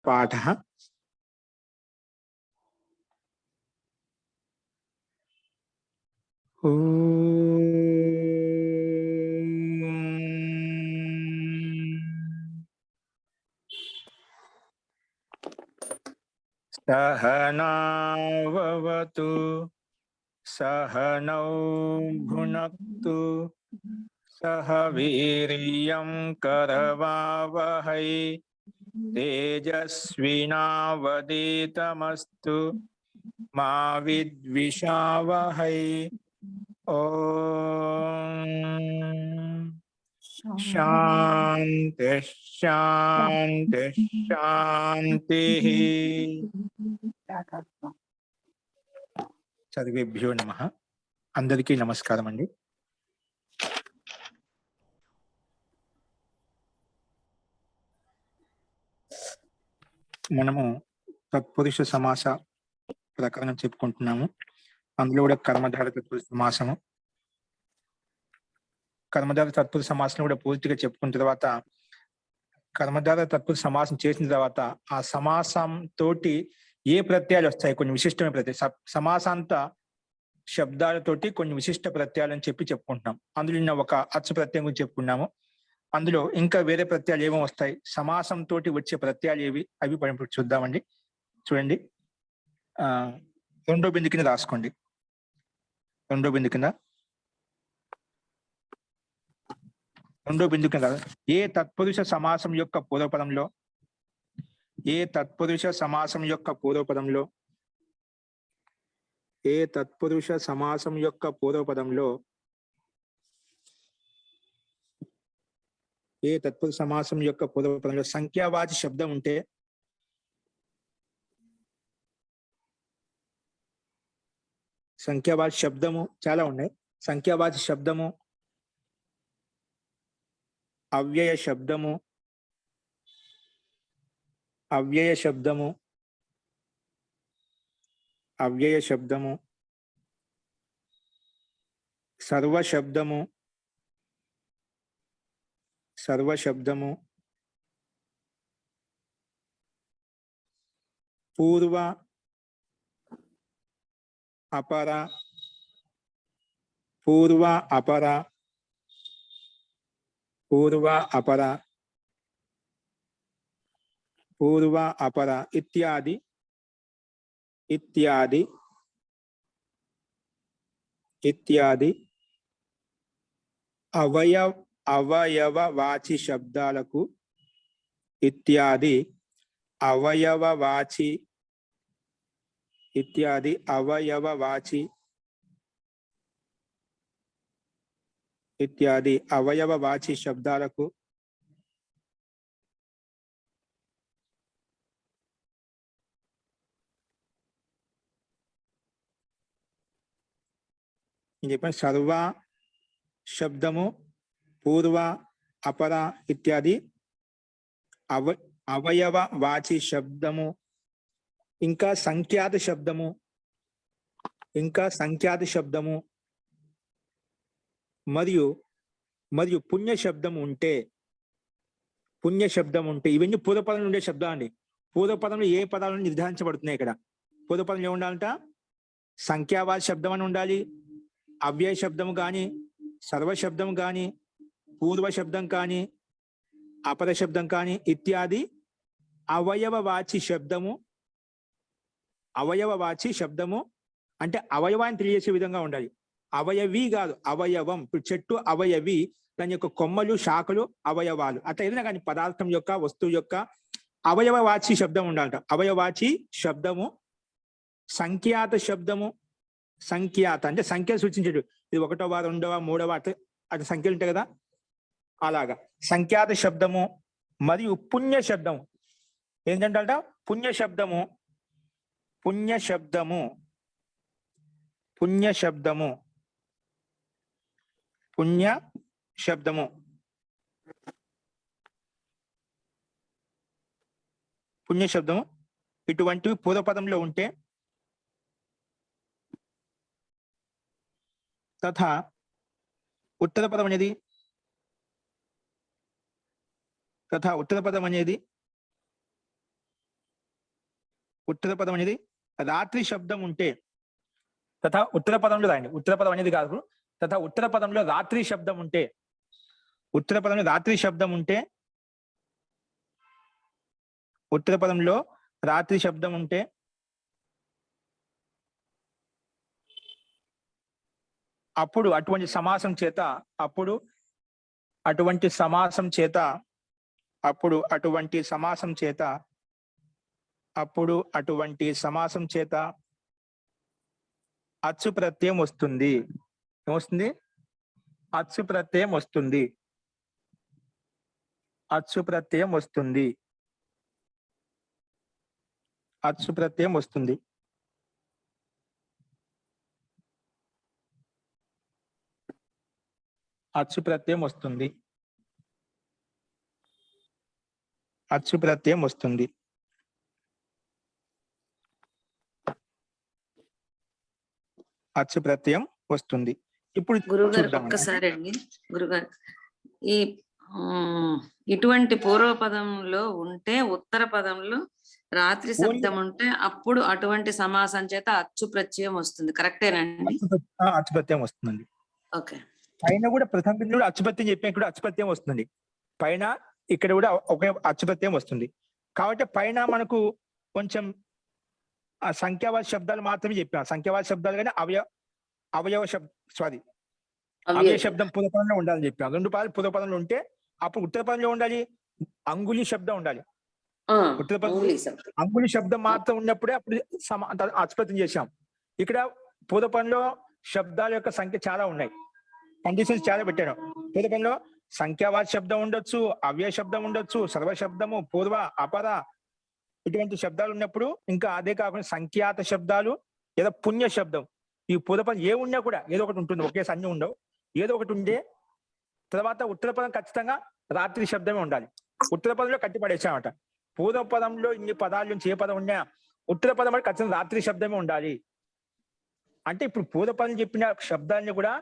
पाठः सहनाववतु सहनौ भुनक्तु सह वीर्यं करवावहै तेजस्विनावधीतमस्तु मा विद्विषावहै। ओम शांति शांति शांति। सर्वेभ्यो नमः। अंदरिकी नमस्कारम अंडी। మనము తత్పురుష సమాస ప్రకరణం చెప్పుకుంటున్నాము. అందులో కూడా కర్మధార తత్పురుష సమాసము, కర్మధార తత్పురుష సమాసం కూడా పూర్తిగా చెప్పుకున్న తర్వాత కర్మధార తత్పురుష సమాసం చేసిన తర్వాత ఆ సమాసం తోటి ఏ ప్రత్యయాలు వస్తాయి, కొన్ని విశిష్టమైన ప్రత్యయాలు, సమాసాంత శబ్దాలతోటి కొన్ని విశిష్ట ప్రత్యయాలు అని చెప్పుకుంటున్నాం. అందులో నిన్న ఒక అచ్చు ప్రత్యయం గురించి చెప్పుకున్నాము. అందులో ఇంకా వేరే ప్రత్యయాలు ఏమో వస్తాయి, సమాసం తోటి వచ్చే ప్రత్యయాలు ఏవి, అవి ఇప్పుడు చూద్దామండి. చూడండి, రెండో బిందు కింద రాసుకోండి. రెండో బిందు కింద ఏ తత్పురుష సమాసం యొక్క పూర్వపదంలో, ఏ తత్పురుష సమాసం యొక్క పూర్వపదంలో, ఏ తత్పురుష సమాసం యొక్క పూర్వపదంలో, ఏ తత్పురుష సమాసం యొక్క పూర్వపదంలో సంఖ్యావాచి శబ్దం ఉంటే, సంఖ్యావాచి శబ్దము చాలా ఉన్నాయి. సంఖ్యావాచి శబ్దము, అవ్యయ శబ్దము, అవ్యయ శబ్దము, అవ్యయ శబ్దము, సర్వ శబ్దము, సర్వ శబ్దము, పూర్వ అపర, పూర్వ అపర, పూర్వ అపర, పూర్వ అపర ఇత్యాది ఇత్యాది ఇత్యాది అవయవవాచి శబ్దాలకు, ఇత్యాది అవయవవాచి, ఇత్యాది అవయవవాచి, ఇత్యాది అవయవవాచి శబ్దాలకు చెప్పండి. సర్వ శబ్దము, పూర్వ అపర ఇత్యాది అవయవవాచి శబ్దము, ఇంకా సంఖ్యాత శబ్దము, ఇంకా సంఖ్యాత శబ్దము, మరియు మరియు పుణ్య శబ్దం ఉంటే, పుణ్య శబ్దం ఉంటే, ఇవన్నీ పూర్వపదంలో ఉండే శబ్దాలు అండి. పూర్వపదంలో ఏ పదాలను నిర్ధారించబడుతున్నాయి ఇక్కడ? పూర్వపదంలో ఏముండాలంట? సంఖ్యావాచి శబ్దం అని ఉండాలి, అవ్యయ శబ్దము కానీ, సర్వ శబ్దం కానీ, పూర్వ శబ్దం కానీ, అపర శబ్దం కానీ ఇత్యాది అవయవవాచి శబ్దము. అవయవవాచి శబ్దము అంటే అవయవాన్ని తెలియజేసే విధంగా ఉండాలి. అవయవి కాదు, అవయవం. ఇప్పుడు చెట్టు అవయవి, దాని యొక్క కొమ్మలు, శాఖలు అవయవాలు. అట్లా ఏదైనా కానీ పదార్థం యొక్క, వస్తువు యొక్క అవయవవాచి శబ్దం ఉండాలట. అవయవాచి శబ్దము, సంఖ్యాత శబ్దము. సంఖ్యాత అంటే సంఖ్యలు సూచించేటు, ఇది 1వ 2వ 3వ అట్లా సంఖ్యలు ఉంటాయి కదా, అలాగా సంఖ్యాత శబ్దము. మరియు పుణ్య శబ్దము ఏంటంటే పుణ్య శబ్దము, పుణ్య శబ్దము, పుణ్య శబ్దము, పుణ్య శబ్దము, పుణ్య శబ్దము ఇటువంటివి పూర్వపదంలో ఉంటే, తథా ఉత్తర పదం అనేది, తథా ఉత్తర పదం అనేది ఉత్తర పదం అనేది రాత్రి శబ్దం ఉంటే తథా ఉత్తర పదంలో రాయండి. ఉత్తర పదం అనేది కాదు, తథా ఉత్తర పదంలో రాత్రి శబ్దం ఉంటే, ఉత్తర పదంలో రాత్రి శబ్దం ఉంటే, ఉత్తర పదంలో రాత్రి శబ్దం ఉంటే అప్పుడు అటువంటి సమాసం చేత అప్పుడు అటువంటి సమాసం చేత అప్పుడు అటువంటి సమాసం చేత అప్పుడు అటువంటి సమాసం చేత అచ్చు ప్రత్యయం వస్తుంది. ఏమొస్తుంది? అచ్చు ప్రత్యయం వస్తుంది. అచ్చు ప్రత్యయం వస్తుంది. అచ్చు ప్రత్యయం వస్తుంది. అచ్చు ప్రత్యయం వస్తుంది. అచ్చు ప్రత్యయం వస్తుంది. అచ్చు ప్రత్యయం వస్తుంది. ఇప్పుడు గురుగారు ఒక్కసారి అండి, గురుగారు ఈ ఇటువంటి పూర్వ పదంలో ఉంటే ఉత్తర పదంలో రాత్రి శబ్దం ఉంటే అప్పుడు అటువంటి సమాసం చేత అచ్చు ప్రత్యయం వస్తుంది. కరెక్టేనండి? అచ్చు ప్రత్యయం వస్తుందండి. ఓకే. పైన కూడా ప్రథమ బిందువులో అచ్చుపత్యం చెప్పిన కూడా అచ్చుపత్యం వస్తుంది. పైన ఇక్కడ కూడా ఒకే అచ్చుపత్యం వస్తుంది. కాబట్టి పైన మనకు కొంచెం సంఖ్యావాద శబ్దాలు మాత్రమే చెప్పాం. సంఖ్యావాద శబ్దాలు కానీ అవయవ శబ్దం పూర్వపదంలో ఉండాలని చెప్పాం. రెండు పదాలు పూర్వపదంలో ఉంటే అప్పుడు ఉత్తర పదంలో ఉండాలి అంగుళి శబ్దం ఉండాలి. ఉత్తర పదం అంగుళి శబ్దం మాత్రం ఉన్నప్పుడే అప్పుడు అచ్చుపత్యం చేశాం. ఇక్కడ పూర్వపదంలో శబ్దాల యొక్క సంఖ్య చాలా ఉన్నాయి, కండిషన్స్ చాలా పెట్టాను. పూర్వపదంలో సంఖ్యావాద శబ్దం ఉండొచ్చు, అవ్యయ శబ్దం ఉండొచ్చు, సర్వ శబ్దము, పూర్వ, అపర ఇటువంటి శబ్దాలు ఉన్నప్పుడు, ఇంకా అదే కాకుండా సంఖ్యాత శబ్దాలు లేదా పుణ్య శబ్దం, ఈ పూర్వపదం ఏ ఉన్నా కూడా ఏదో ఒకటి ఉంటుంది, ఒకేసారి అన్ని ఉండవు, ఏదో ఒకటి ఉండే తర్వాత ఉత్తర పదం ఖచ్చితంగా రాత్రి శబ్దమే ఉండాలి. ఉత్తర పదంలో కట్టిపడేసామట. పూర్వ పదంలో ఇన్ని పదాల నుంచి ఏ పదం ఉన్నా ఉత్తర పదం అంటే ఖచ్చితంగా రాత్రి శబ్దమే ఉండాలి. అంటే ఇప్పుడు పూర్వ పదం చెప్పిన శబ్దాన్ని కూడా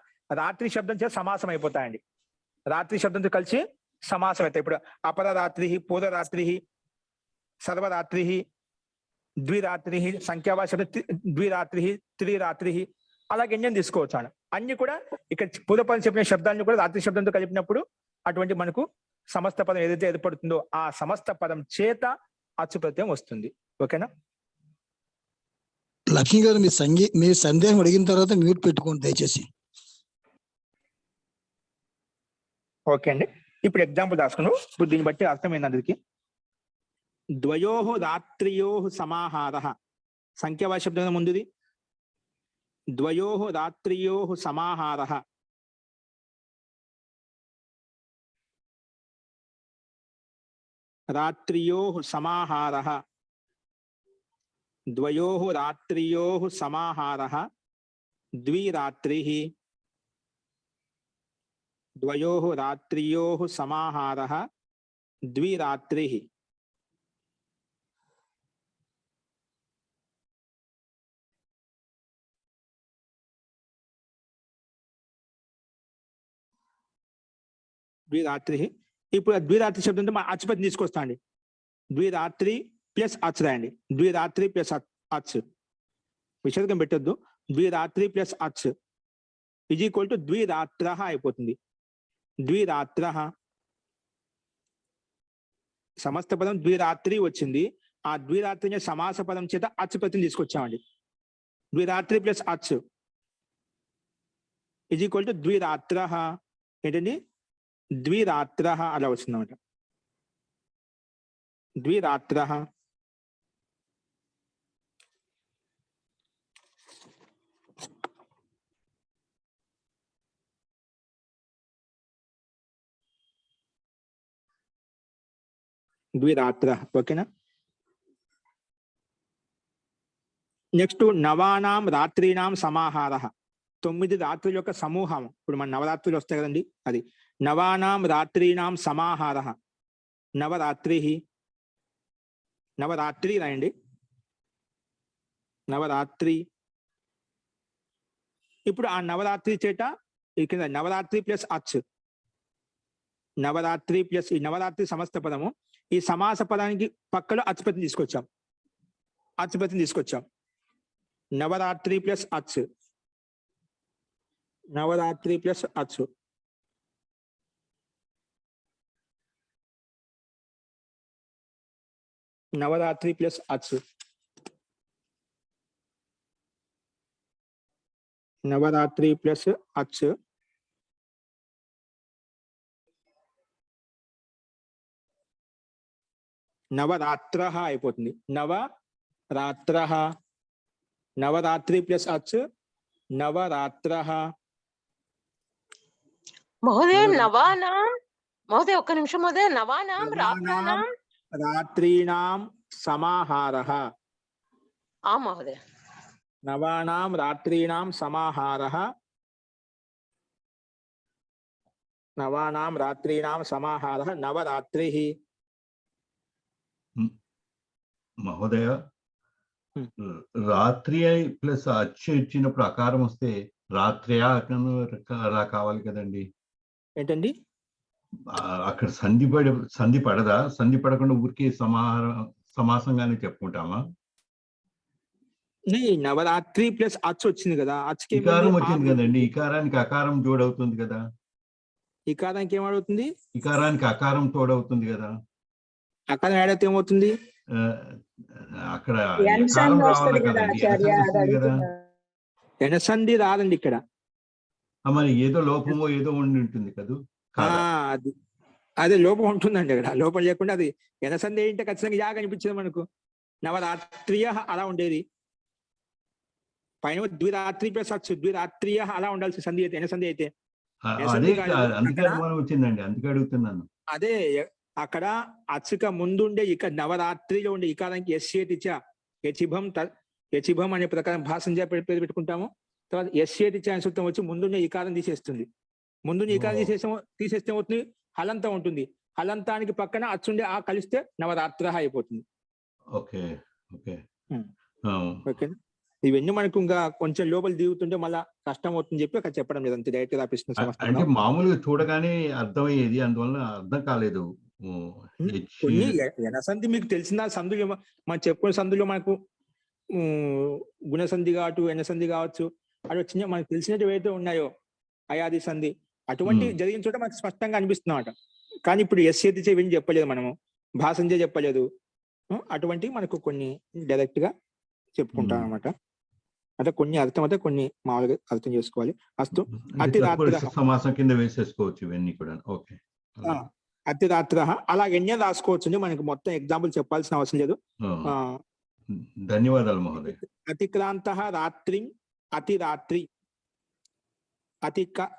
రాత్రి శబ్దం చేసి సమాసం అయిపోతాయండి. రాత్రి శబ్దంతో కలిసి సమాసం అవుతాయి. ఇప్పుడు అపరరాత్రి, పూర్వరాత్రి, సర్వరాత్రి, ద్విరాత్రి, సంఖ్యావాద శబ్దం ద్విరాత్రి, త్రిరాత్రి, అలాగే ఎన్ని తీసుకోవచ్చు. అన్ని కూడా ఇక్కడ పూర్వపదం చెప్పిన శబ్దాన్ని కూడా రాత్రి శబ్దంతో కలిపినప్పుడు అటువంటి మనకు సమస్త పదం ఏదైతే ఏర్పడుతుందో ఆ సమస్త పదం చేత అచ్చు ప్రత్యయం వస్తుంది. ఓకేనా? లక్ష్మి గారు మీ సందేహం అడిగిన తర్వాత మ్యూట్ పెట్టుకోండి దయచేసి. ఓకే అండి. ఇప్పుడు ఎగ్జాంపుల్ రాసుకున్నాం. ఇప్పుడు దీన్ని బట్టి అర్థమైంది అందరికి. ద్వయోః రాత్రియోః సమాహారః, సంఖ్యావాద శబ్దం ముందుది. ద్వయోః రాత్రియోః సమాహారః, రాత్రియోః సమాహారః, ద్వయోః రాత్రియోః సమాహారః, ద్విరాత్రిః, ద్వయోః రాత్రియోః సమాహారః, ద్విరాత్రిః. ద్విరాత్రి. ఇప్పుడు ద్విరాత్రి శబ్దంతో మా అచ్చుపత్యం తీసుకొస్తా అండి. ద్విరాత్రి ప్లస్ అచ్చు రాయండి. ద్విరాత్రి ప్లస్ అచ్చు, విషర్గం పెట్టొద్దు. ద్విరాత్రి ప్లస్ అచ్చు ఈజ్ ఈక్వల్ టు ద్విరాత్ర అయిపోతుంది. ద్విరాత్ర సమస్త పదం ద్విరాత్రి వచ్చింది. ఆ ద్విరాత్రి సమాస పదం చేత అచ్చుపత్యం తీసుకొచ్చామండి. ద్విరాత్రి ప్లస్ అచ్చు ఈజ్ ఈక్వల్ టు ద్విరాత్ర. ఏంటండి? ద్విరాత్ర అలా వచ్చిందన్నమాట. ద్విరాత్ర. ద్విరాత్ర. ఓకేనా? నెక్స్ట్ నవానాం రాత్రీనాం సమాహారః, 9 రాత్రుల యొక్క సమూహం. ఇప్పుడు మన నవరాత్రులు వస్తాయి కదండి, అది. నవానాం రాత్రీనాం సమాహారః, నవరాత్రి. నవరాత్రి రాయండి. నవరాత్రి. ఇప్పుడు ఆ నవరాత్రి చేట ఇక్కడ నవరాత్రి ప్లస్ అచ్చు, నవరాత్రి ప్లస్ ఈ నవరాత్రి సమస్త పదము, ఈ సమాస పదానికి పక్కలో అచ్చుపత్యం తీసుకొచ్చాం. అచ్ ప్రత్యయం తీసుకొచ్చాం. నవరాత్రి ప్లస్ అచ్, నవరాత్రి ప్లస్ అచ్, నవరాత్రి ప్లస్ అచ్, నవరాత్రి ప్లస్ అచ్, నవరాత్ర అయిపోతుంది. నవరాత్ర, నవరాత్రి ప్లస్ అచ్, నవరాత్ర. మహోదయ నవానాం, మహోదయ ఒక్క నిమిషం మహోదయ, నవానాం రాత్రానాం రాత్రీణాం సమాహారః, ఆ మహోదయ నవానాం రాత్రీణాం సమాహారః, నవానాం రాత్రీణాం సమాహారః నవరాత్రిః. మహోదయ Hmm. రాత్రి ప్లస్ అచ్చు ఇచ్చినప్పుడు అకారం వస్తే రాత్రియా అలా కావాలి కదండి. ఏంటండి? అక్కడ సంధి పడదా? సంధి పడకుండా ఊరికే సమాసంగానే చెప్పుకుంటామా? నవరాత్రి ప్లస్ అచ్ వచ్చింది కదా, అచ్కి ఇకారం వచ్చింది కదండి. ఇకారానికి అకారం జోడవుతుంది కదా, ఇకారానికి ఏమవుతుంది? ఇకారానికి అకారం తోడవుతుంది కదా. అకారం యాడ్ అయితే ఏమవుతుంది? అక్కడ ఇకారం రావాలి కదండి, కదా. ఎనసంధి రాదండి ఇక్కడ. మరి ఏదో లోపమో ఏదో ఉండి ఉంటుంది కదా. అది అదే లోపం ఉంటుందండి అక్కడ. లోపం లేకుండా అది ఎనసంధి ఏంటంటే ఖచ్చితంగా యా కనిపించింది మనకు. నవరాత్రియ అలా ఉండేది, పైన ద్విరాత్రి ప్లస్ అచ్చు, ద్విరాత్రియ అలా ఉండాల్సి సంధి అయితే, ఎనసంధి అయితే. అదే అందుకే అనుమానం వచ్చిందండి, అందుకే అడుగుతున్నాను. అదే అక్కడ అచ్చుక ముందుండే ఇక నవరాత్రిలో ఉండే ఇకారానికి ఎస్ఏటిచ, యచిభం అనే ప్రకారం భాషంజ పేరు పెట్టుకుంటాము. తర్వాత ఎస్ఏటిచ అనే సూత్రం వచ్చి ముందుండే ఇకారం తీసేస్తుంది. ముందుండే ఇకారం తీసేస్తే అవుతుంది హలంతం ఉంటుంది. హలంతానికి పక్కన అచ్చుండే ఆ కలిస్తే నవరాత్ర అయిపోతుంది. Okay okay okay. ఇవన్నీ మనకు ఇంకా కొంచెం లోపల దిగుతుంటే మళ్ళా కష్టం అవుతుంది చెప్పి అక్కడ చెప్పడం లేదు, అంతే డైరెక్ట్ గా ప్రశ్న. అంటే మామూలుగా చూడగానే అర్థమయ్యేది, అందువల్ల అర్థం కాలేదు. కొన్ని ఎనసంధి మీకు తెలిసిన సంధులు మనం చెప్పుకునే సంధులో మనకు గుణసంధి కావచ్చు, ఎనసంధి కావచ్చు, అవి వచ్చిన మనకు తెలిసినవి ఏవైతే ఉన్నాయో అయాది సంధి అటువంటి జరిగిన చోట మనకు స్పష్టంగా అనిపిస్తున్నమాట. కానీ ఇప్పుడు ఎస్ఏతి ఇవన్నీ చెప్పలేదు, మనము భాషంజే చెప్పలేదు. అటువంటి మనకు కొన్ని డైరెక్ట్ గా చెప్పుకుంటాం అనమాట. అంటే కొన్ని అర్థం అయితే కొన్ని మామూలుగా అర్థం చేసుకోవాలి. అస్తు అతి రాత్ర సమాసం కింద వేసేసుకోవచ్చు ఇవన్నీ కూడా. ఓకే, అతి రాత్ర అలా ఎన్నే రాసుకోవచ్చు. మనకి మొత్తం ఎగ్జాంపుల్ చెప్పాల్సిన అవసరం లేదు. ధన్యవాదాలు మహోదయ. అతిక్రాంత రాత్రి, అతి రాత్రి,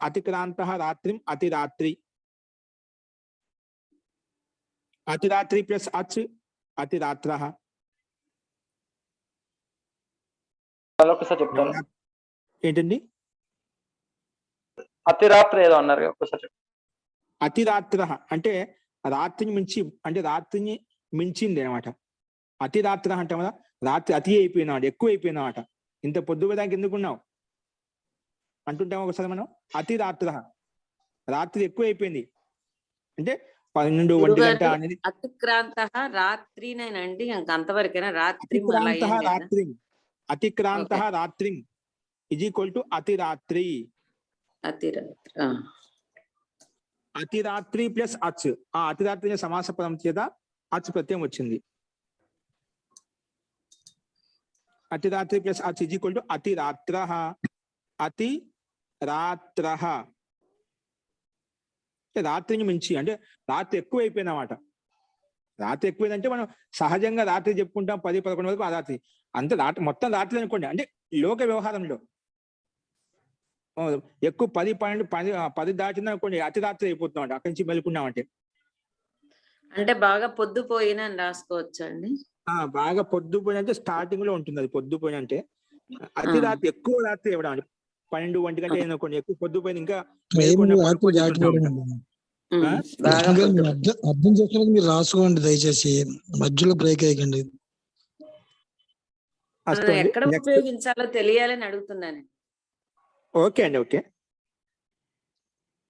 అతిక్రాంత రాత్రి, అతి రాత్రి, అతి రాత్రి ప్లస్ అచ్, అతి రాత్ర. ఒకసారి చెప్తాను. ఏంటండి? అతిరాత్రి ఏదో అన్నారు, ఒకసారి చెప్పండి. అతిరాత్ర అంటే రాత్రిని మించి, అంటే రాత్రిని మించింది అనమాట. అతిరాత్ర అంటే కదా రాత్రి అతి అయిపోయినాడు, ఎక్కువ అయిపోయినామాట. ఇంత పొద్దు దానికి ఎందుకున్నావు అంటుంటాం ఒకసారి మనం. అతిరాత్ర రాత్రి ఎక్కువ అయిపోయింది అంటే 12 1 గంట అనేది. అతిక్రాంత రాత్రినేనండి, ఇంకా అంతవరకేనా? రాత్రి రాత్రి, అతిక్రాంత రాత్రి ఇజ్ ఈక్వల్ టు అతిరాత్రి. అతిరాత్రి, అతిరాత్రి ప్లస్ అచ్, ఆ అతిరాత్రి సమాస పదం చేత అచ్ ప్రత్యయం వచ్చింది. అతిరాత్రి ప్లస్ అచ్ ఇజ్ ఈక్వల్ టు అతిరాత్ర, అతిరాత్ర. రాత్రిని మించి అంటే రాత్రి ఎక్కువ అయిపోయిందన్నమాట. రాత్రి ఎక్కువైందంటే మనం సహజంగా రాత్రి చెప్పుకుంటాం 10 11 వరకు ఆ రాత్రి అంతే. రాత్రి మొత్తం రాత్రి అనుకోండి. అంటే లోక వ్యవహారంలో ఎక్కువ 10 12 10 దాటింది అనుకోండి అతి రాత్రి అయిపోతున్నాం అంటే అక్కడి నుంచి మెలుకున్నామంటే. అంటే బాగా పొద్దుపోయిన అని రాసుకోవచ్చు అండి. బాగా పొద్దుపోయిన అంటే స్టార్టింగ్ లో ఉంటుంది అది. పొద్దుపోయిన అంటే అతి రాత్రి, ఎక్కువ రాత్రి ఇవ్వడం అంటే 12 1 గంట అనుకోండి. ఎక్కువ పొద్దుపోయింది ఇంకా అర్థం చేసుకోవడానికి మీరు రాసుకోండి దయచేసి, మధ్యలో బ్రేక్ అయ్యకండి. ఎక్కడ ఉపయోగించాలో తెలియాలని అడుగుతున్నాను. ఓకే అండి, ఓకే.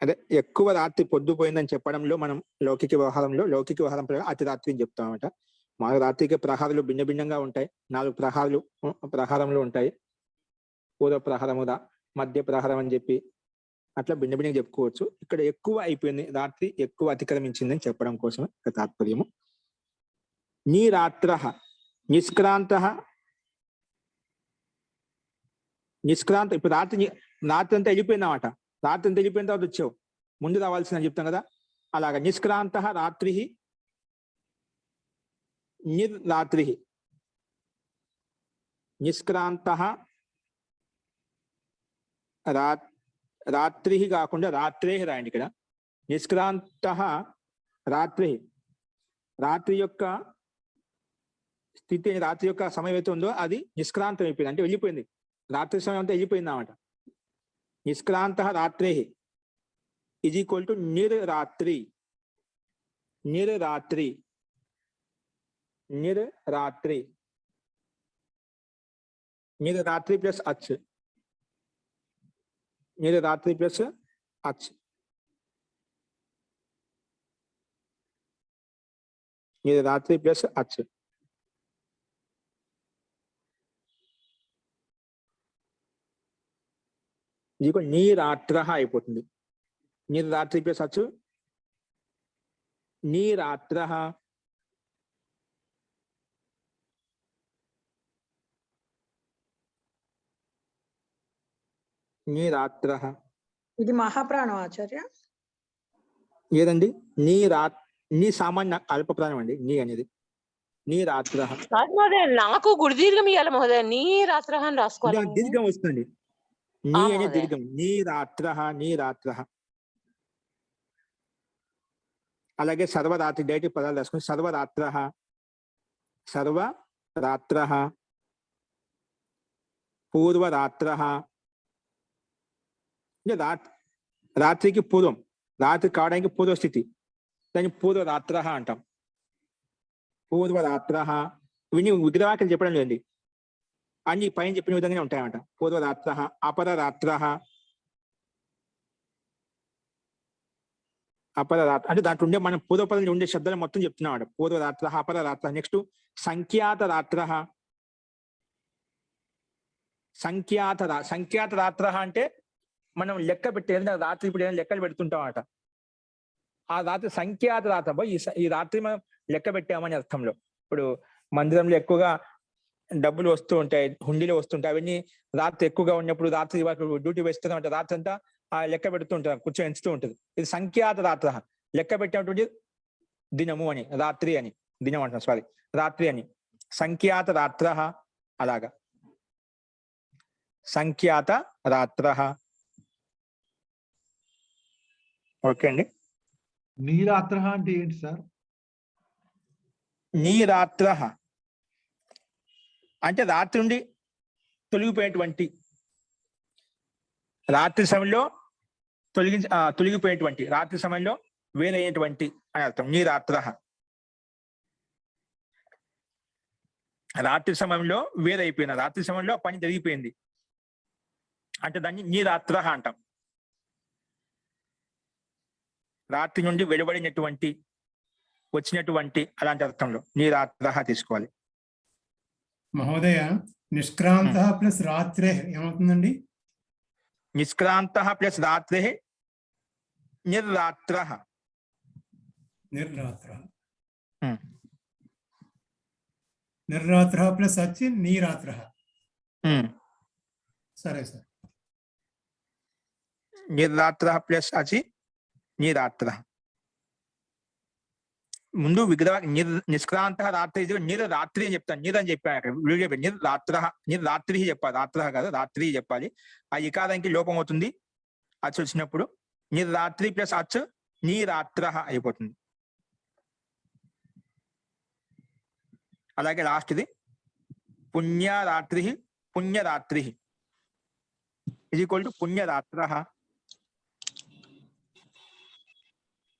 అదే ఎక్కువ రాత్రి పొద్దుపోయిందని చెప్పడంలో మనం లౌకిక వ్యవహారంలో, లౌకిక వ్యవహారం ప్రకారం అతి రాత్రి అని చెప్తాం అనమాట. మా రాత్రికి ప్రహారాలు భిన్న భిన్నంగా ఉంటాయి. 4 ప్రహారములు ఉంటాయి. పూర్వ ప్రహారముదా, మధ్య ప్రహారం అని చెప్పి అట్లా భిన్న భిన్నంగా చెప్పుకోవచ్చు. ఇక్కడ ఎక్కువ అయిపోయింది, రాత్రి ఎక్కువ అతిక్రమించిందని చెప్పడం కోసమే ఇక్కడ తాత్పర్యము. నీ రాత్ర నిష్క్రాంత ఇప్పుడు రాత్రి అంతా వెళ్ళిపోయిందన్నమాట. రాత్రి అంతా వెళ్ళిపోయిన తర్వాత వచ్చావు, ముందు రావాల్సిందని చెప్తాం కదా. అలాగా నిష్క్రాంత రాత్రి నిర్రాత్రి. నిష్క్రాంత రాత్రి కాకుండా రాత్రే రాయండి ఇక్కడ. నిష్క్రాంత రాత్రి, రాత్రి యొక్క స్థితి, రాత్రి యొక్క సమయం అయితే ఉందో అది నిష్క్రాంతం అయిపోయింది, అంటే వెళ్ళిపోయింది. రాత్రి సమయం అంతా వెళ్ళిపోయింది అన్నమాట. నిష్క్రాంత రాత్రే ఈజ్ ఈక్వల్ టు నిర్రాత్రి. నిర్రాత్రి, నిర్రాత్రి, నిర్రాత్రి ప్లస్ అచ్, నిర్రాత్రి ప్లస్ అచ్, నిర్రాత్రి ప్లస్ అచ్. ఇది నీరాత్ర అయిపోతుంది. నిర్రాత్రి ప్లస్ అచ్చు నీరాత్ర. నీరాత్ర ఇది మహాప్రాణం ఆచార్య. ఏదండి? నీ సామాన్య అల్ప ప్రాణం అండి నీ అనేది. నీరాత్ర కాదు మహోదయ, నాకు గురుదీర్ఘం ఇవ్వాలి మహోదయ. నీ రాత్ర అని రాసుకోవాలి. దీర్ఘం వస్తుంది. నీ అనే దీర్ఘం. నీరాత్ర, నీరాత్ర. అలాగే సర్వరాత్రి డైరెక్ట్ పదాలు రాసుకుని సర్వరాత్ర, సర్వరాత్ర, పూర్వరాత్ర. రాత్రికి పూర్వం, రాత్రి కావడానికి పూర్వస్థితి, దాన్ని పూర్వరాత్ర అంటాం. పూర్వరాత్ర. ఇవన్నీ విగ్రహాలు చెప్పడం లేదండి, అన్ని పైన చెప్పిన విధంగానే ఉంటాయన్నమాట. పూర్వరాత్ర, అపరరాత్ర. అపరరాత్ర అంటే దాంట్లో ఉండే మనం పూర్వపదంలో ఉండే శబ్దాలు మొత్తం చెప్తున్నాం. పూర్వరాత్ర, అపరరాత్ర. నెక్స్ట్ సంఖ్యాత రాత్ర. సంఖ్యాత రాత్ర అంటే మనం లెక్క పెట్టే రాత్రి ఇప్పుడు ఏదైనా లెక్కలు పెడుతుంటాం అట. ఆ రాత్రి సంఖ్యాత రాత్ర, ఈ రాత్రి మనం లెక్క పెట్టామని అర్థంలో. ఇప్పుడు మందిరంలో ఎక్కువగా డబ్బులు వస్తూ ఉంటాయి, హుండీలు వస్తుంటాయి. అవన్నీ రాత్రి ఎక్కువగా ఉన్నప్పుడు రాత్రి డ్యూటీ వేస్తున్నాం, రాత్రి అంతా ఆ లెక్క పెడుతూ ఉంటారు, కూర్చొని ఎంచుతూ ఉంటుంది. ఇది సంఖ్యాత రాత్ర, లెక్క పెట్టినటువంటి దినము అని, రాత్రి అని, దినం అంటాం, సారీ రాత్రి అని. సంఖ్యాత రాత్ర. అలాగా సంఖ్యాత రాత్ర. ఓకే అండి. నీరాత్ర అంటే ఏంటి సార్? నీరాత్ర అంటే రాత్రి నుండి తొలగిపోయేటువంటి, రాత్రి సమయంలో తొలగిపోయేటువంటి, రాత్రి సమయంలో వేరైనటువంటి అని అర్థం. నీరాత్ర రాత్రి సమయంలో వేరైపోయిన, రాత్రి సమయంలో పని జరిగిపోయింది అంటే దాన్ని నీరాత్ర అంటాం. రాత్రి నుండి వెలువడినటువంటి, వచ్చినటువంటి అలాంటి అర్థంలో నీరాత్ర తీసుకోవాలి. మహోదయ, నిష్క్రాంత ప్లస్ రాత్రే ఏమవుతుందండి? నిష్క్రాంత ప్లస్ రాత్రే నిర్రాత్ర. నిర్రాత్ర. నిర్రాత్ర ప్లస్ వచ్చి నీరాత్ర. సరే సార్. నిర్రాత్ర ప్లస్ వచ్చి నీరాత్ర. ముందు విగ్రహ నిష్క్రాంత రాత్రి నిర్రాత్రి అని చెప్తాను. నిర్ అని చెప్పాను, నిర్రాత్రి చెప్పాలి, రాత్ర కాదు రాత్రి చెప్పాలి. ఆ ఇకారానికి లోపం అవుతుంది అచ్చు వచ్చినప్పుడు. నిర్రాత్రి ప్లస్ అచ్చు నీరాత్ర అయిపోతుంది. అలాగే లాస్ట్ ఇది పుణ్యరాత్రి, పుణ్యరాత్రి ఇది ఈక్వల్ టు పుణ్యరాత్ర.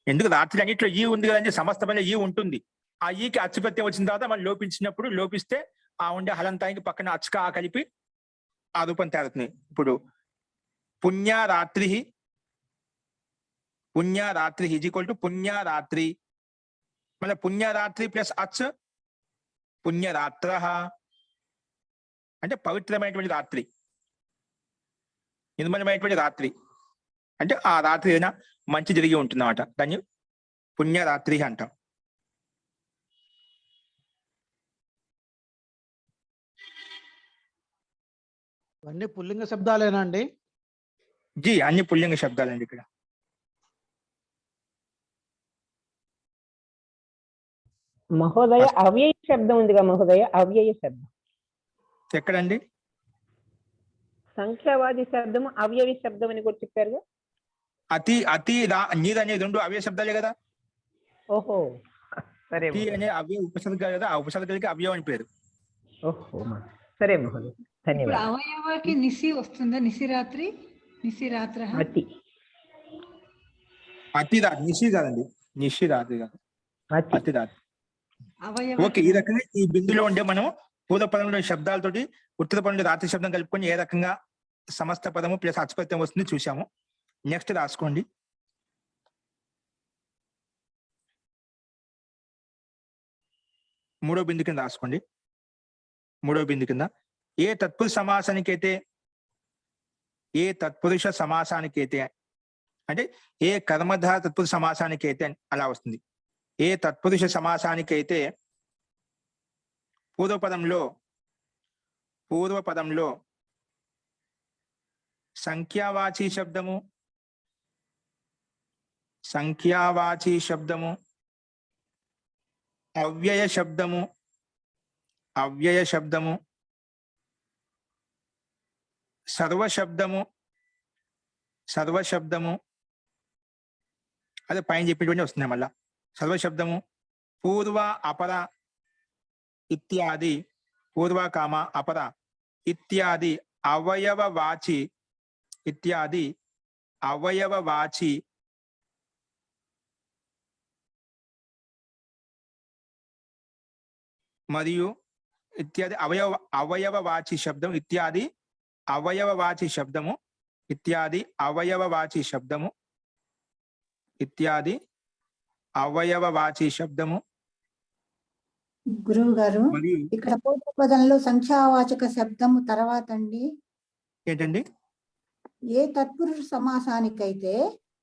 ఎందుకు రాత్రి అన్నింటిలో ఈ ఉంది కదండి, సమస్త పనిలో ఈ ఉంటుంది. ఆ ఈకి అచ్చుపత్యం వచ్చిన తర్వాత మనం లోపించినప్పుడు, లోపిస్తే ఆ ఉండే హలంతానికి పక్కన అచ్చుక కలిపి ఆ రూపం తేరుతుంది. ఇప్పుడు పుణ్యరాత్రి, పుణ్యరాత్రి ఈజ్ ఈక్వల్ టు పుణ్యరాత్రి. మళ్ళీ పుణ్యరాత్రి ప్లస్ అచ్ పుణ్యరాత్ర అంటే పవిత్రమైనటువంటి రాత్రి, నిర్మలమైనటువంటి రాత్రి, అంటే ఆ రాత్రి ఏదైనా మంచి జరిగి ఉంటుందన్నమాట. దాన్ని పుణ్యరాత్రి అంటాం. ఇవన్నీ పుల్లింగ శబ్దాలేనా అండి? జీ అన్ని పుల్లింగ శబ్దాలండి ఇక్కడ. మహోదయ అవ్యయ శబ్దం ఉందిగా మహోదయ, అవ్యయ శబ్దం ఎక్కడండి? సంఖ్యావాది శబ్దం అవ్యయ శబ్దం అని కూడా చెప్పారుగా. అతి అతి నీరు అనేది రెండు అవయ శబ్దాలే కదా. ఓహో సరే అతి అనే అవయ ఉపసర్గాలు కదా, ఆ ఉపసర్గాలకి అవ్యయం అని పేరు. ఓహో సరే మహోదయ, ధన్యవాదాలు. అవయవాకి నిసి వస్తుందా? నిశిరాత్రి, నిశిరాత్ర. అతి అతి రాత్రి, నిషి కాదండి, నిషి రాత్రి కాదు, అతి అతి రాత్రి. అవయవ ఓకే, ఈ రకంగా ఈ బిందులో ఉండే మనం పూర్వ పదంలో శబ్దాలతోటి ఉత్తర పదంలో రాత్రి శబ్దం కలుపుకొని ఏ రకంగా సమస్త పదము ప్లస్ అచ్చుపత్యం వస్తుంది చూసాము. నెక్స్ట్ రాసుకోండి. మూడో బిందు కింద రాసుకోండి. మూడో బిందు కింద ఏ తత్పురుష సమాసానికైతే, ఏ తత్పురుష సమాసానికైతే అంటే ఏ కర్మధార తత్పురుష సమాసానికైతే అలా వస్తుంది. ఏ తత్పురుష సమాసానికైతే పూర్వపదంలో సంఖ్యావాచీ శబ్దము, అవ్యయ శబ్దము, సర్వశబ్దము అదే పైన చెప్పినటువంటి వస్తున్నాయి. మళ్ళా సర్వశబ్దము, పూర్వ అపర ఇత్యాది, పూర్వ కామ అపర ఇత్యాది అవయవవాచి మరియు ఇత్యాది అవయవవాచి శబ్దం, ఇత్యాది అవయవవాచి శబ్దము, ఇత్యాది అవయవవాచి శబ్దము, ఇత్యాది అవయవవాచి శబ్దము. గురువు గారు, మరియు ఇక్కడ పూర్వపదంలో సంఖ్యావాచక శబ్దము తర్వాత అండి ఏంటండి? ఏ తత్పురుష సమాసానికైతే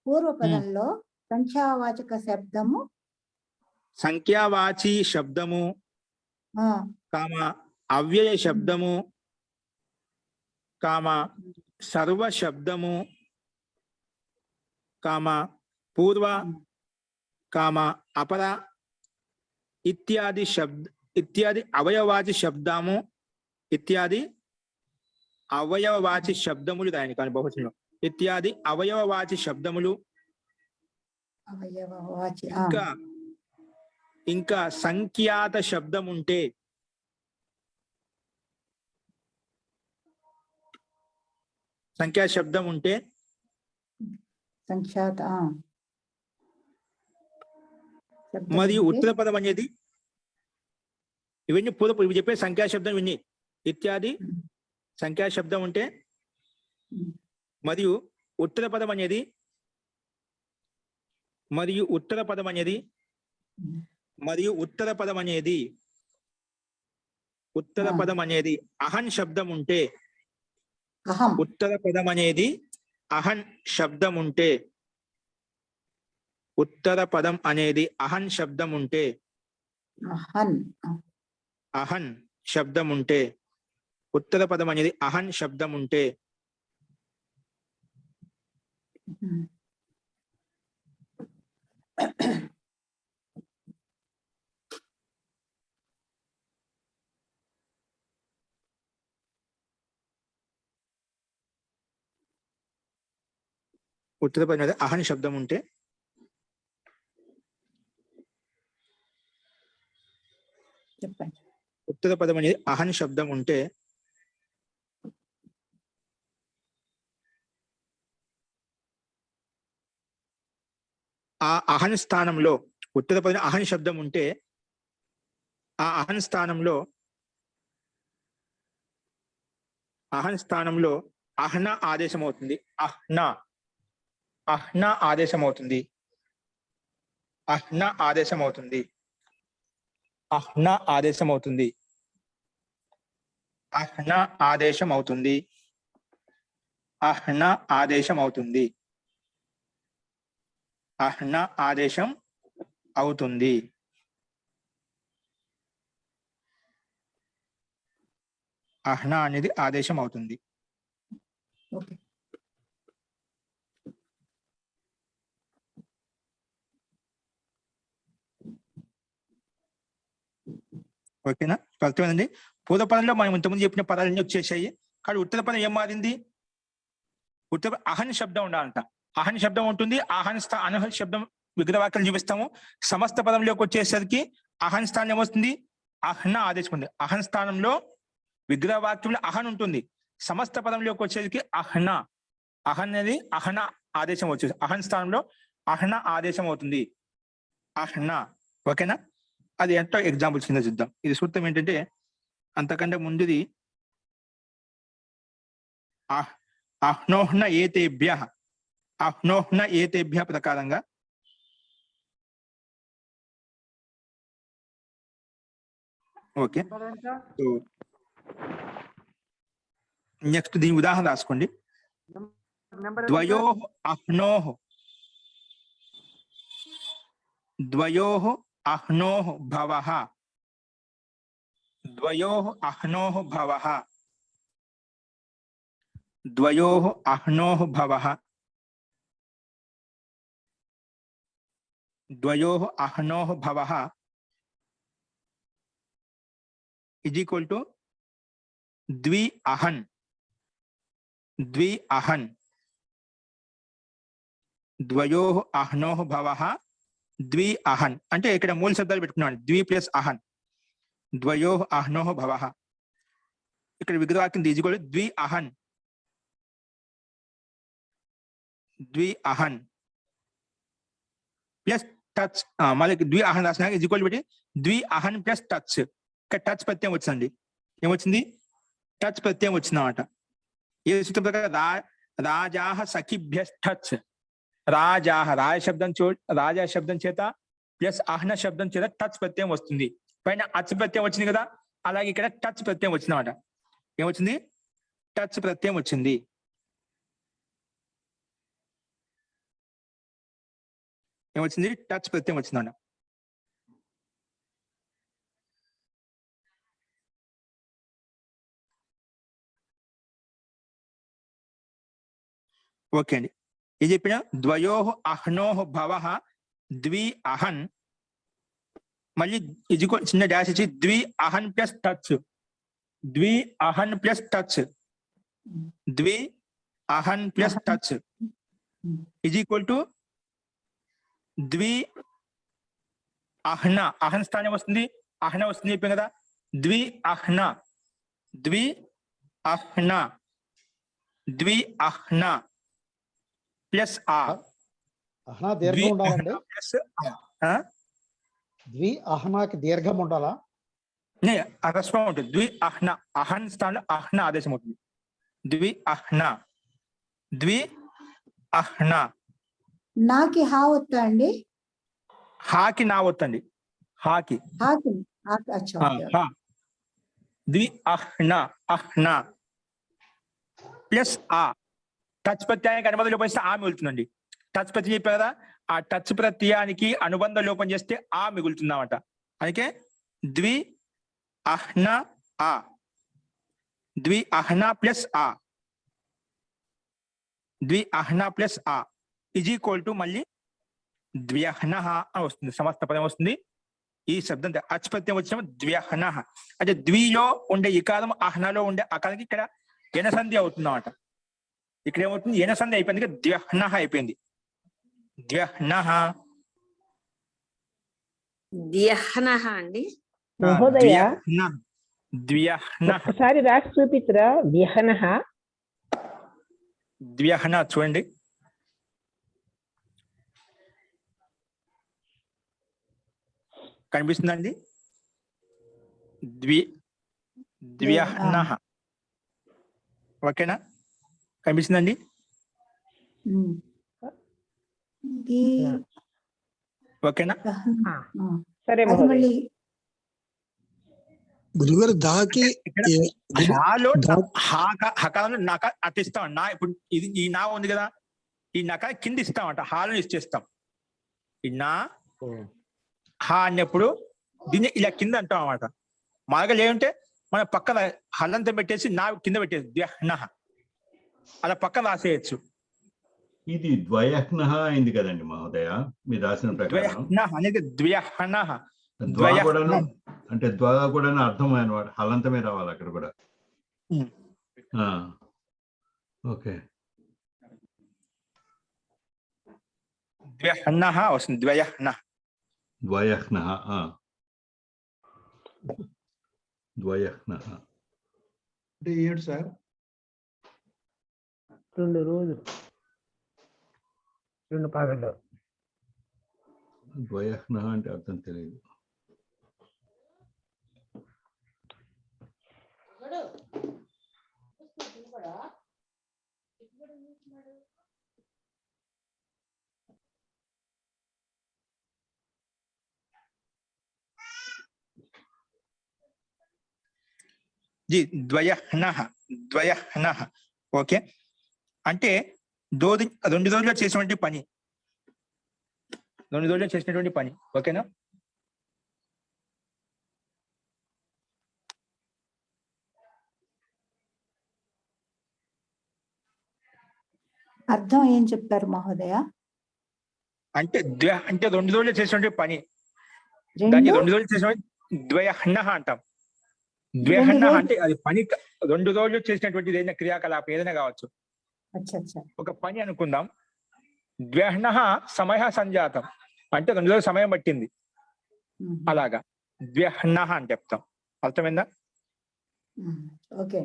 పూర్వపదంలో సంఖ్యావాచక శబ్దము, సంఖ్యావాచి శబ్దము, కామ అవ్యయ శబ్దము, కామ సర్వ శబ్దము, కామ పూర్వ కామ అపర ఇత్యాది అవయవాచి శబ్దము, ఇత్యాది అవయవవాచి శబ్దములు దాని కానీ బహుశా ఇత్యాది అవయవవాచి శబ్దములు. అవయవవాచి ఇంకా సంఖ్యాత శబ్దం ఉంటే, సంఖ్యా శబ్దం ఉంటే సంఖ్యాత మరియు ఉత్తర పదం అనేది, ఇవన్నీ ఇవి చెప్పే సంఖ్యా శబ్దం ఇవన్నీ ఇత్యాది సంఖ్యా శబ్దం ఉంటే మరియు ఉత్తర పదం అనేది అహన్ శబ్దం ఉంటే, ఉత్తర పదం అనేది అహన్ శబ్దం ఉంటే, ఉత్తర పదం అనేది అహన్ శబ్దం ఉంటే, అహన్ శబ్దం ఉంటే, ఉత్తర పదం అనేది అహన్ శబ్దం ఉంటే ఉత్తర పదం అనేది అహన్ శబ్దం ఉంటే చెప్పండి. ఉత్తర పదం అనేది అహన్ శబ్దం ఉంటే ఆ అహన్ స్థానంలో, ఉత్తర పదం అహన్ శబ్దం ఉంటే ఆ అహన్ స్థానంలో అహ్న ఆదేశం అవుతుంది. అహ్న ఆదేశం అవుతుంది. అహ్న ఆదేశం అవుతుంది. అహ్న ఆదేశం అవుతుంది. అహ్న ఆదేశం అవుతుంది. అహ్న ఆదేశం అవుతుంది. అహ్న అనేది ఆదేశం అవుతుంది. ఓకే. ఓకేనా? అర్థమైందండి. పూర్వ పదంలో మనం ఇంతకుముందు చెప్పిన పదాలన్నీ వచ్చేసాయి. కానీ ఉత్తర పదం ఏం మారింది? ఉత్తర అహన్ శబ్దం ఉండాలంట. అహన్ శబ్దం ఉంటుంది. అనహ శబ్దం విగ్రహవాక్యాలు చూపిస్తాము. సమస్త పదంలోకి వచ్చేసరికి అహన్ స్థానం ఏమొస్తుంది? అహ్న ఆదేశం ఉంది. అహన్ స్థానంలో విగ్రహవాక్యంలో అహన్ ఉంటుంది. సమస్త పదంలోకి వచ్చేసరికి అహ్న. అహన్ అనేది అహ్న ఆదేశం వచ్చేసి అహన్ స్థానంలో అహ్న ఆదేశం అవుతుంది. అహ్న. ఓకేనా? అది ఎంతో ఎగ్జాంపుల్స్ కింద చూద్దాం. ఇది సూత్రం ఏంటంటే అంతకంటే ముందుది అహ్నోహ్న ఏతేభ్య అహ్నోహ్న ఏతేభ్య ప్రకారంగా ఓకే. నెక్స్ట్ దీని ఉదాహరణ రాసుకోండి. ద్వయోః అహ్నోః ద్వయోః అహ్నోః భవః ద్వయోః అహ్నోః భవః ద్వయోః అహ్నోః భవః ద్వయోః అహ్నోః భవః is equal to ద్వి అహన్. ద్వి అహన్. ద్వయోః అహ్నోః భవః ద్వి అహన్. అంటే ఇక్కడ మూల శబ్దాలు పెట్టుకున్నాను. ద్వి ప్లస్ అహన్. ద్వయోః అహ్నోః భవః. ఇక్కడ విగ్రహవాక్యం ఈజ్ ఈక్వల్ టు ద్వి అహన్. ద్వి అహన్ ప్లస్ టచ్. మళ్ళీ ద్వి అహన్ రాసినా ఈజ్ ఈక్వల్ పెట్టి ద్వి అహన్ ప్లస్ టచ్. ఇక్కడ టచ్ ప్రత్యయం వచ్చిందండి. ఏమొచ్చింది? టచ్ ప్రత్యయం వచ్చిందన్నమాట. ఏ సూత్రం ప్రకారం రాజాహ సఖిభ్య టచ్. రాజాహ రాజా శబ్దం చేత ప్లస్ అహ్న శబ్దం చేత టచ్ ప్రత్యయం వస్తుంది. పైన అచ్ ప్రత్యయం వచ్చింది కదా, అలాగే ఇక్కడ టచ్ ప్రత్యయం వచ్చిందన్నమాట. ఏమొచ్చింది? టచ్ ప్రత్యయం వచ్చింది. ఏమొచ్చింది? టచ్ ప్రత్యయం వచ్చిందన్నమాట. ఓకే అండి. ఇది చెప్పిన ద్వయోః అహ్నోః భవః ద్వి అహన్. మళ్ళీ ఇది చిన్న డాష్ ఇచ్చి ద్వి అహన్ ప్లస్ టచ్. ద్వి అహన్ ప్లస్ టచ్. ద్వి అహన్ ప్లస్ టచ్ ఈజ్ ఈక్వల్ టు ద్వి అహ్న. అహన్ స్థానం వస్తుంది, అహ్న వస్తుంది చెప్పాం కదా. ద్వి అహ్న. ద్వి అహ్న. ద్వి అహ్న ప్లస్ ఆ. అహ్నా దీర్ఘం ఉండాలండి. ప్లస్ ద్వి అహ్నాకి దీర్ఘం ఉండాలా? అరస్వం ఉంటుంది. ద్వి అహ్న. అహన్ స్థానంలో అహ్న ఆదేశం అవుతుంది. ద్వి అహ్న. ద్వి అహ్న. నాకి హా వద్దా అండి? హాకి నా వద్దండి. హాకి హాకి అచ్చా. హా. ద్వి అహ్న. అహ్న ప్లస్ ఆ. టచ్ ప్రత్యయానికి అనుబంధ లోపం చేస్తే ఆ మిగులుతుందండి. టచ్ ప్రత్యయం చెప్పారు కదా, ఆ టచ్ ప్రత్యయానికి అనుబంధ లోపం చేస్తే ఆ మిగులుతుందన్నమాట. అందుకే ద్వి అహ్న ఆ. ద్వి అహ్న ప్లస్ ఆ. ద్వి అహ్న ప్లస్ ఆ ఈజ్ ఈక్వల్ టు మళ్ళీ ద్వ్యహ్నః అని వస్తుంది. సమస్త పదం వస్తుంది. ఈ శబ్దం అచ్ ప్రత్యయం వచ్చిన ద్వ్యహ్నః అంటే ద్విలో ఉండే ఇకారం అహ్నలో ఉండే అకారానికి ఇక్కడ ఎనసంధి అవుతుంది అన్నమాట. ఇక్కడ ఏమవుతుంది? ఎనసంధి అయిపోయింది, ద్వ్యహ్నః అయిపోయింది. ద్వ్యహ్నః. ద్యహ్నః అండి. మహోదయ ద్వ్యహ్నః. ఒకసారి రాసి చూపించరా? ద్యహ్నః. ద్వ్యహ్నః చూడండి. కనిపిస్తుందండి? ద్వ్యహ్నః. ఓకేనా? కనిపిస్తుందండి? ఓకేనా? సరే అది మళ్ళీ గురుగారు దాకి ఇక్కడ ఏ- గురు- హాలో దా- హకారంలో నక అట్ట ఇస్తాం నా ఇప్పుడు ఇది ఈ నా ఉంది కదా ఈ నక కింద ఇస్తామంట హాలను ఇచ్చేస్తాం ఈ నా హా అన్నప్పుడు దీన్ని ఇలా కింద అంటాం అన్నమాట మాగా లేదంటే మన పక్కన హల్లంతా పెట్టేసి నా కింద పెట్టేసి ద్వ్యహ్నః అలా పక్కన రాసేయచ్చు. ఇది ద్వయహ్నః అయింది కదండి మహోదయ మీరు రాసిన ప్రకారం. ద్వ్యహ్నః అనేది ద్వ్యహ్నః. ద్వా కూడాను అంటే ద్వా కూడా అర్థం అనమాట హలంతమే రావాలి అక్కడ కూడా. ఉమ్. ఓకే. ద్వ్యహ్నః వస్తుంది ద్వయహ్నః. ద్వయహ్నః ద్వయహ్నః అంటే ఏంటి సార్? 2 రోజులు 2 పగలు. ద్వయహ్నః అంటే అర్థం తెలియదు. జీ ద్వయహ్నః ద్వయహ్నః. ఓకే అంటే 2 రోజుల్లో చేసినటువంటి పని 2 రోజుల్లో చేసినటువంటి పని. ఓకేనా? అర్థం ఏం చెప్పారు మహోదయ? అంటే అంటే 2 రోజుల్లో చేసినటువంటి పని దాన్ని 2 రోజులు చేసిన ద్వయహ్నః అంటాం. ద్వయహ్నః అంటే అది పని 2 రోజులు చేసినటువంటి ఏదైనా క్రియాకలాపం ఏదైనా కావచ్చు. ఒక పని అనుకుందాం. ద్వయహ్నః సమయ సంజాతం అంటే 2 రోజులు సమయం పట్టింది అలాగా ద్వయహ్నః అని చెప్తాం. అర్థమైందా? ఓకే.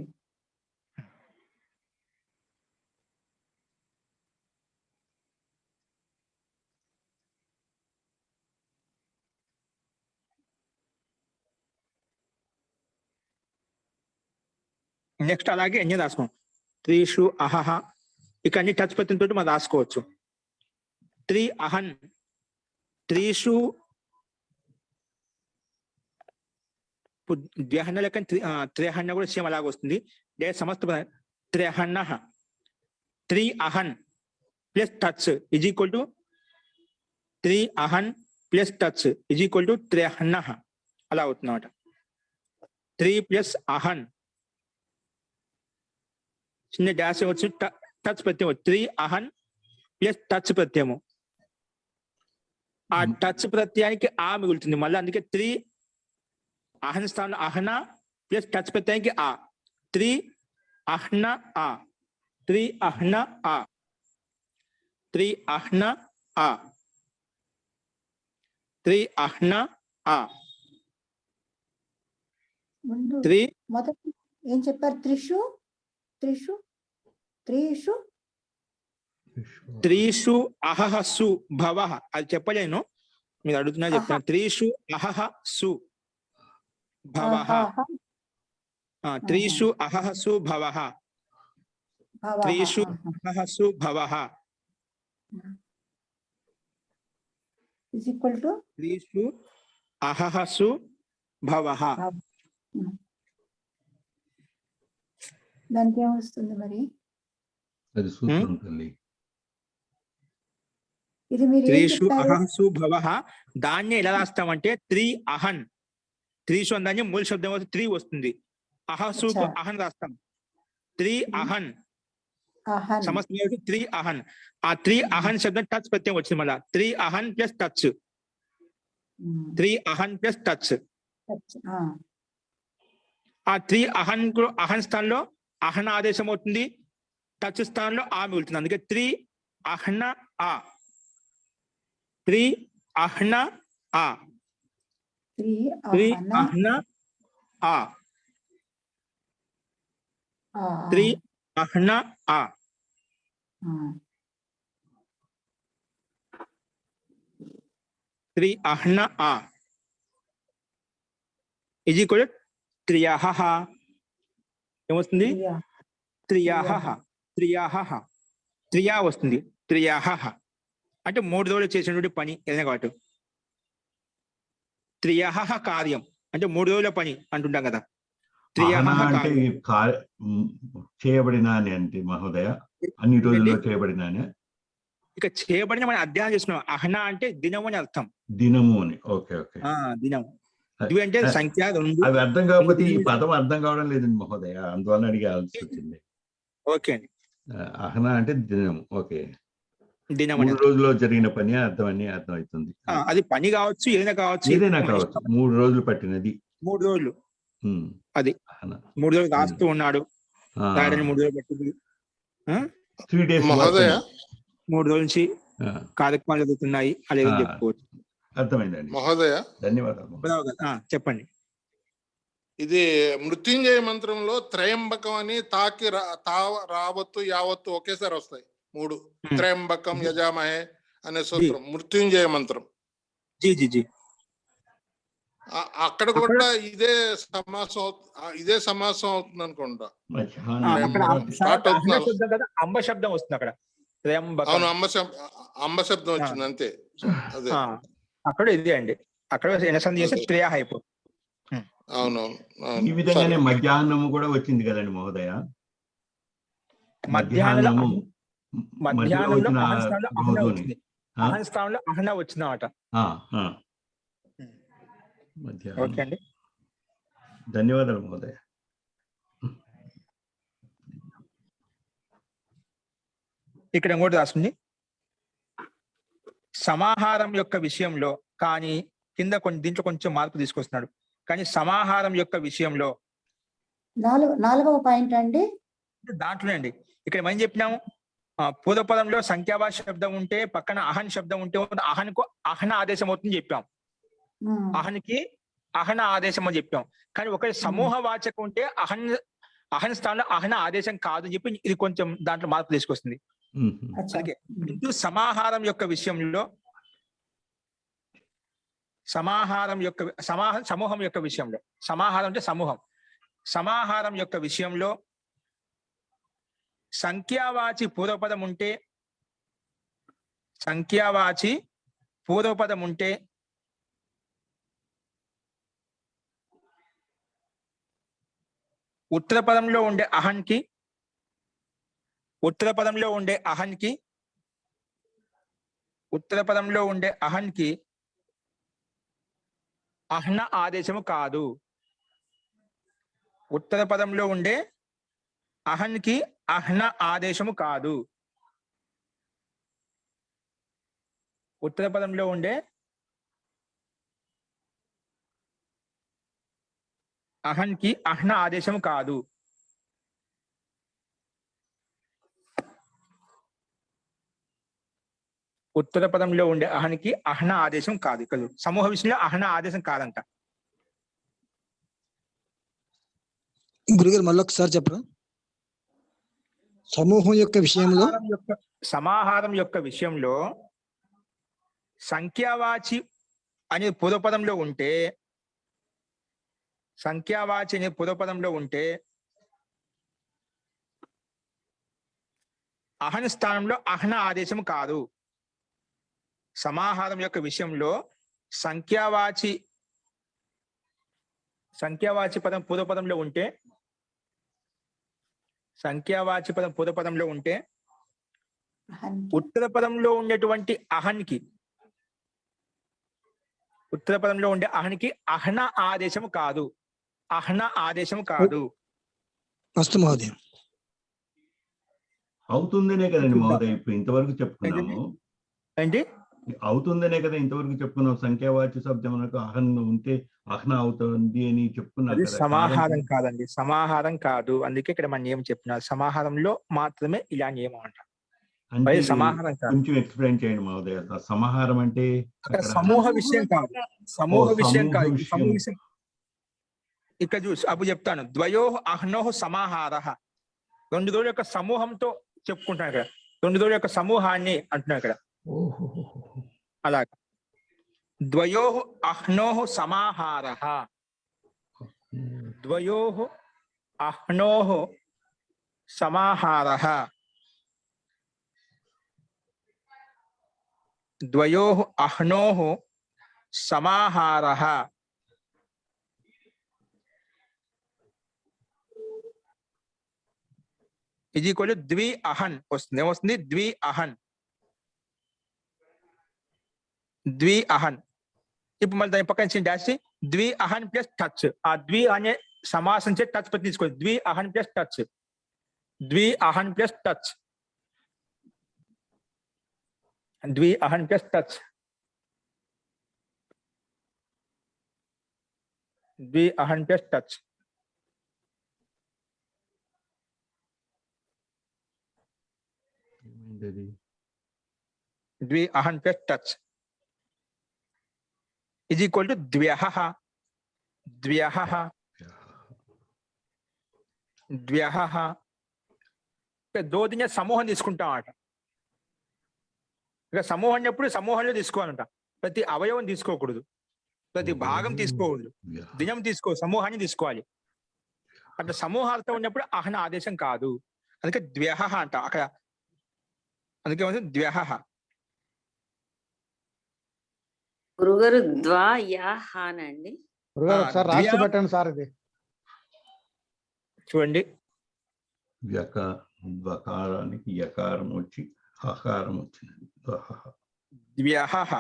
నెక్స్ట్ అలాగే ఎన్ని రాసుకోం. త్రీషు అహహ ఇక అన్ని టచ్ ప్రత్యయంతో మనం రాసుకోవచ్చు. త్రీ అహన్ త్రీషు ద్వహన్న లెక్క త్రిహన్న కూడా సేమ్ అలాగ వస్తుంది. సమస్త త్రిహన్నః త్రీ అహన్ ప్లస్ టచ్ ఇజ్ ఈక్వల్ టు త్రీ అహన్ ప్లస్ టచ్ ఇజ్ ఈక్వల్ టు త్రిహన్నః అలా అవుతుందన్నమాట. 3 ప్లస్ అహన్ చిన్న డాష్ వచ్చి టచ్ ప్రత్యయం 3 అహన్ ప్లస్ టచ్ ప్రత్యయము. ఆ టచ్ ప్రత్యయానికి ఆ మిగులుతుంది మళ్ళీ. అందుకే 3 అహన్ స్థానంలో అహన ప్లస్ టచ్ ప్రత్యయానికి ఆ 3 అహ్న ఆ 3 అహ్న ఆ 3 అహ్న ఆ 3 అహ్న ఆ 3 మొదటి ఏం చెప్పారు? త్రిషు త్రిషు త్రిషు త్రీషు అహహసు భవః అది చెప్పలేను మీరు అడుగుతున్నా చెప్తాను. త్రీషు అహహసు భవః త్రీషు అహహసు భవః త్రీషు అహహసు భవః ఇస్ ఈక్వల్ టు త్రీషు అహహసు భవః. దానికి ఏమొస్తుంది మరి? అది సూత్రం తల్లి. ఇది మీరు ఏం త్రీషు చెప్పారు? అహహసు భవః దాన్ని ఎలా రాస్తామంటే 3 అహన్ త్రీషు అందాన్ని మూల శబ్దం వస్తే 3 వస్తుంది. అహసు అహన్ రాస్తాం. 3 అహన్ సమస్త 3 అహన్. ఆ 3 అహన్ శబ్దం టచ్ ప్రత్యయం వచ్చింది మళ్ళా. 3 Ahan plus touch 3 Ahan plus touch. ఆ 3 అహన్ అహన్ స్థానంలో అహన ఆదేశం అవుతుంది. టచ్ స్థానంలో ఆ మిగులుతుంది. అందుకే 3 అహ్న ఆ 3 అహ్న ఆ 3 అహ్న ఆ 3 అహ్న ఆ 3 అహ్న ఆ ఇది కూడా త్రియాహ ఏమొస్తుంది? త్రియాహ త్రియాహ త్రియా వస్తుంది. త్రియాహ అంటే 3 రోజులు చేసినటువంటి పని ఏదైనా కాబట్టి త్రియాహ కార్యం అంటే 3 రోజుల పని అంటుంటాం కదా. అహన త్రియహ అంటే కాదు. ఈ చేయబడిన అని అంటే మహోదయ, అన్ని రోజుల్లో చేయబడిన అని, ఇక చేయబడిన మనం అధ్యయనం చేసుకున్నాం. అహన అంటే దినము అని అర్థం. దినము అని. Okay okay. దినం. ద్వి అంటే సంఖ్య 2. అవి అర్థం కాకపోతే ఈ పదం అర్థం కావడం లేదండి మహోదయ, అందువల్ల అడిగాల్సి వచ్చింది. ఓకే అండి. అహన అంటే దినం. ఓకే. దినం 3 రోజుల్లో జరిగిన పని అర్థం అవుతుంది. అది పని కావచ్చు, ఏదైనా కావచ్చు. 3 రోజులు పట్టినది. 3 రోజులు. అది 3 రోజులు రాస్తూ ఉన్నాడు. 3 రోజులు పట్టింది. 3 days మహోదయ 3 రోజుల నుంచి కార్యక్రమాలు జరుగుతున్నాయి. అదే చెప్పుకోవచ్చు. అర్థమైందండి. మహోదయ ధన్యవాదాలు. చెప్పండి. ఇది మృత్యుంజయ మంత్రంలో త్రయంబకం అని తాకి రావత్తు యావత్తు ఒకేసారి వస్తాయి 3. త్రయంబకం యజామహే అనే సూత్రం మృత్యుంజయ మంత్రం. జీ అక్కడ కూడా ఇదే సమాసం అవుతుంది అనుకుంటా. స్టార్ట్ అవుతుంది. అంబ శబ్దం వస్తుంది అక్కడ. అవును, అంబ శబ్దం వచ్చింది అంతే. అదే అక్కడ ఇదే అండి. అక్కడ చేస్తే త్రయాహ అయిపోతుంది. అవునవును. ఈ విధంగానే మధ్యాహ్నము కూడా వచ్చింది కదండి మహోదయ. మధ్యాహ్నము మధ్యాహ్నంలో అహన్ స్థానంలో అహన వచ్చిందన్నమాట. ఓకే అండి. ధన్యవాదాలు మహోదయ. ఇక్కడ ఇంకోటి రాస్తుంది. సమాహారం యొక్క విషయంలో కానీ కింద దీంట్లో కొంచెం మార్పు తీసుకొస్తున్నాడు. కానీ సమాహారం యొక్క విషయంలో 4వ పాయింట్ అండి. దాంట్లోనే అండి. ఇక్కడ మనం చెప్పినాము పూర్వపదంలో సంఖ్యావాచ శబ్దం ఉంటే పక్కన అహన్ శబ్దం ఉంటే అహన్కు అహన ఆదేశం అవుతుంది చెప్పాం. అహన్కి అహన ఆదేశం అని చెప్పాం. కానీ ఒక సమూహ వాచకం ఉంటే అహన్ స్థానంలో అహన ఆదేశం కాదు అని చెప్పి ఇది కొంచెం దాంట్లో మార్పు తీసుకొస్తుంది. అలాగే సమాహారం యొక్క విషయంలో సమూహం యొక్క విషయంలో సమాహారం అంటే సమాహారం యొక్క విషయంలో సంఖ్యావాచి పూర్వపదం ఉంటే ఉత్తర పదంలో ఉండే అహన్కి అహ్న ఆదేశము కాదు. ఉత్తర పదంలో ఉండే అహన్కి అహ్న ఆదేశము కాదు. ఉత్తర పదంలో ఉండే అహన్కి అహ్న ఆదేశము కాదు. ఉత్తర పదంలో ఉండే అహన్కి అహ్న ఆదేశం కాదు. ఇక్కడ సమూహ విషయంలో అహ్న ఆదేశం కాదంట. గురుగారు మళ్ళీ ఒకసారి చెప్పరా? సమూహం యొక్క విషయంలో సమాహారం యొక్క విషయంలో సంఖ్యావాచి అనే పూర్వపదంలో ఉంటే అహన్ స్థానంలో అహ్న ఆదేశం కాదు. సమాహారం యొక్క విషయంలో సంఖ్యావాచి పదం పూర్వపదంలో ఉంటే ఉత్తర పదంలో ఉండేటువంటి అహన్కి అహ్న ఆదేశం కాదు. అస్తు మహోదయం. అవుతుందనే కదండి మహోదయ ఇప్పుడు ఇంతవరకు చెప్పుకున్నాము. ఏంటి అవుతుందనే కదా ఇంతవరకు చెప్పుకున్నాం. సంఖ్యావాచి శబ్దమునకు అహన్ ఉంటే అహ్న అవుతుంది అని చెప్పుకున్నాం. సమాహారం కాదండి, సమాహారం కాదు. అందుకే ఇక్కడ మన నియమం చెప్తున్నారు. సమాహారంలో మాత్రమే ఇలా నియమం అంట. సమాహారం కాదు. కొంచెం ఎక్స్ప్లెయిన్ చేయండి మహోదయ. సమాహారం అంటే సమూహ విషయం కాదు. ఇక్కడ చూసి అప్పుడు చెప్తాను. ద్వయోః అహ్నోః సమాహారః. 2 రోజుల యొక్క సమూహంతో చెప్పుకుంటాను ఇక్కడ. 2 రోజుల యొక్క సమూహాన్ని అంటున్నాను ఇక్కడ. అలాగా ద్వయోః అహ్నోః సమాహారః. ద్వయోః అహ్నోః సమాహారః. ద్వయోః అహ్నోః సమాహారః. ఇది ఈక్వల్ ద్వి అహన్ వస్తుంది. ఏమొస్తుంది? ద్వి అహన్. ద్వి అహన్. ఇప్పుడు మళ్ళీ దాని పక్కన డాష్ ద్వి అహన్ ప్లస్ టచ్. ఆ ద్వి అనే సమాసం చే టచ్ ప్రతి తీసుకోండి. ద్వి అహన్ ప్లస్ టచ్. ద్వి అహన్ ప్లస్ టచ్. ద్వి అహన్ ప్లస్ టచ్. ద్వి అహన్ ప్లస్ టచ్. ఏమైంది? ద్వి అహన్ ప్లస్ టచ్ is equal to ద్వ్యహః. ద్వ్యహః. ద్వ్యహః. దో దిన సమూహం తీసుకుంటాం అట. ఇక సమూహం అన్నప్పుడు సమూహంలో తీసుకోవాలంట. ప్రతి అవయవం తీసుకోకూడదు, ప్రతి భాగం తీసుకోకూడదు, దినం తీసుకో, సమూహాన్ని తీసుకోవాలి. అట్లా సమూహాలతో ఉన్నప్పుడు అహన ఆదేశం కాదు. అందుకే ద్వ్యహః అంట అక్కడ. అందుకే ద్వ్యహః. గురుగారు ద్వాయాహానండి. గురుగారు ఒకసారి రాసి పెట్టండి సార్ ఇది. చూడండి, ద్వకారానికి యకారం వచ్చి హకారం వచ్చింది. ద్వ్యహః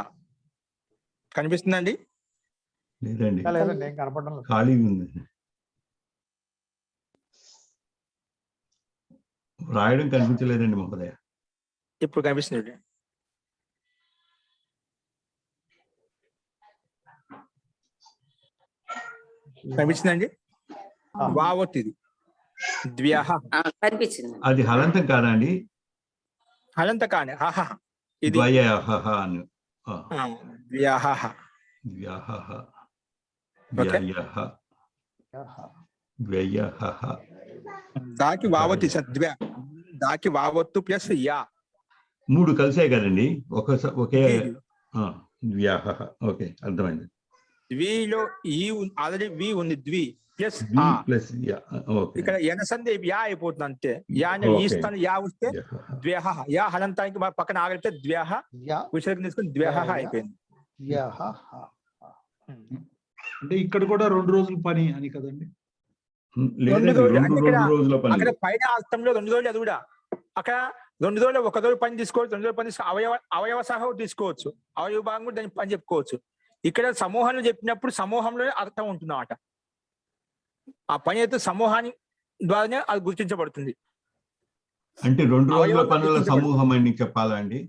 కనిపిస్తుందండి? లేదండి, లేదండి, ఏం కనపడడం లేదు. ఖాళీ ఉంది. రాయడం కనిపించలేదండి మహోదయ. ఇప్పుడు కనిపిస్తుంది. కనిపించిందండి? వావొత్తిది ద్వ్యహ. కనిపించింది. అది హలంతం కాదా అండి? హలంత కాని హహ. ఇది ద్వయహః అని. ద్వ్యహః. ద్వ్యహః. ఓకే. వ్యయః. వ్యయః. దాకి వావొత్తి ద్వ్య. దాకి వావొత్తు ప్లస్ యా. 3 కలిసాయి కదండి ఒకే. ద్వ్యహః. ఓకే, అర్థమైంది. ద్విలో ఈ ఆల్రెడీ వి ఉంది. ద్వి ప్లస్ వి ఆ. Plus yeah. ఓకే. ఇక్కడ ఎనసంది యా అయిపోతుంది అంతే. యా అనే ఈ స్థానం యా వస్తే ద్వ్యహ. యా హలంతానికి పక్కన ఆగలితే ద్వ్యహ. విషయం తీసుకుని ద్వ్యహ అయిపోయింది. అంటే ఇక్కడ కూడా 2 రోజుల పని అని కదండి? లేదండి, 2 రోజుల పని. అక్కడ పైన అర్థంలో 2 రోజులు అది కూడా. అక్కడ 2 రోజులు 1 రోజు పని తీసుకోవచ్చు, 2 రోజులు పని అవయవ సహా తీసుకోవచ్చు, అవయవ భాగం కూడా దాని పని చెప్పుకోవచ్చు. ఇక్కడ సమూహంలో చెప్పినప్పుడు సమూహంలోనే అర్థం ఉంటుందన్నమాట. ఆ పని అయితే సమూహాన్ని ద్వారానే అది గుర్తించబడుతుంది. అంటే 2 రోజుల పనుల సమూహం అని చెప్పాలా అండి?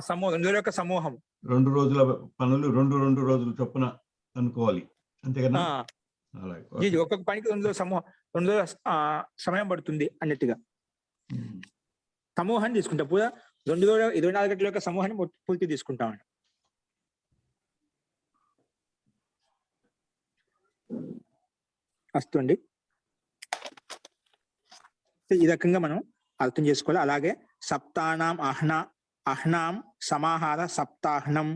సమూహం 2 రోజుల యొక్క సమూహం. 2 రోజుల పనులు 2 రోజులు చొప్పున అనుకోవాలి, అంతే కదా? ఒక్కొక్క పనికి 2 రోజుల సమూహం, 2 రోజుల సమయం పడుతుంది అన్నట్టుగా సమూహాన్ని తీసుకుంటాం. పూరా 2 రోజుల 24 గంటల యొక్క సమూహాన్ని పూర్తి తీసుకుంటాం. వస్తుంది. ఈ రకంగా మనం అర్థం చేసుకోవాలి. అలాగే సప్తానాం అహ్నాం సమాహార సప్తాహ్నం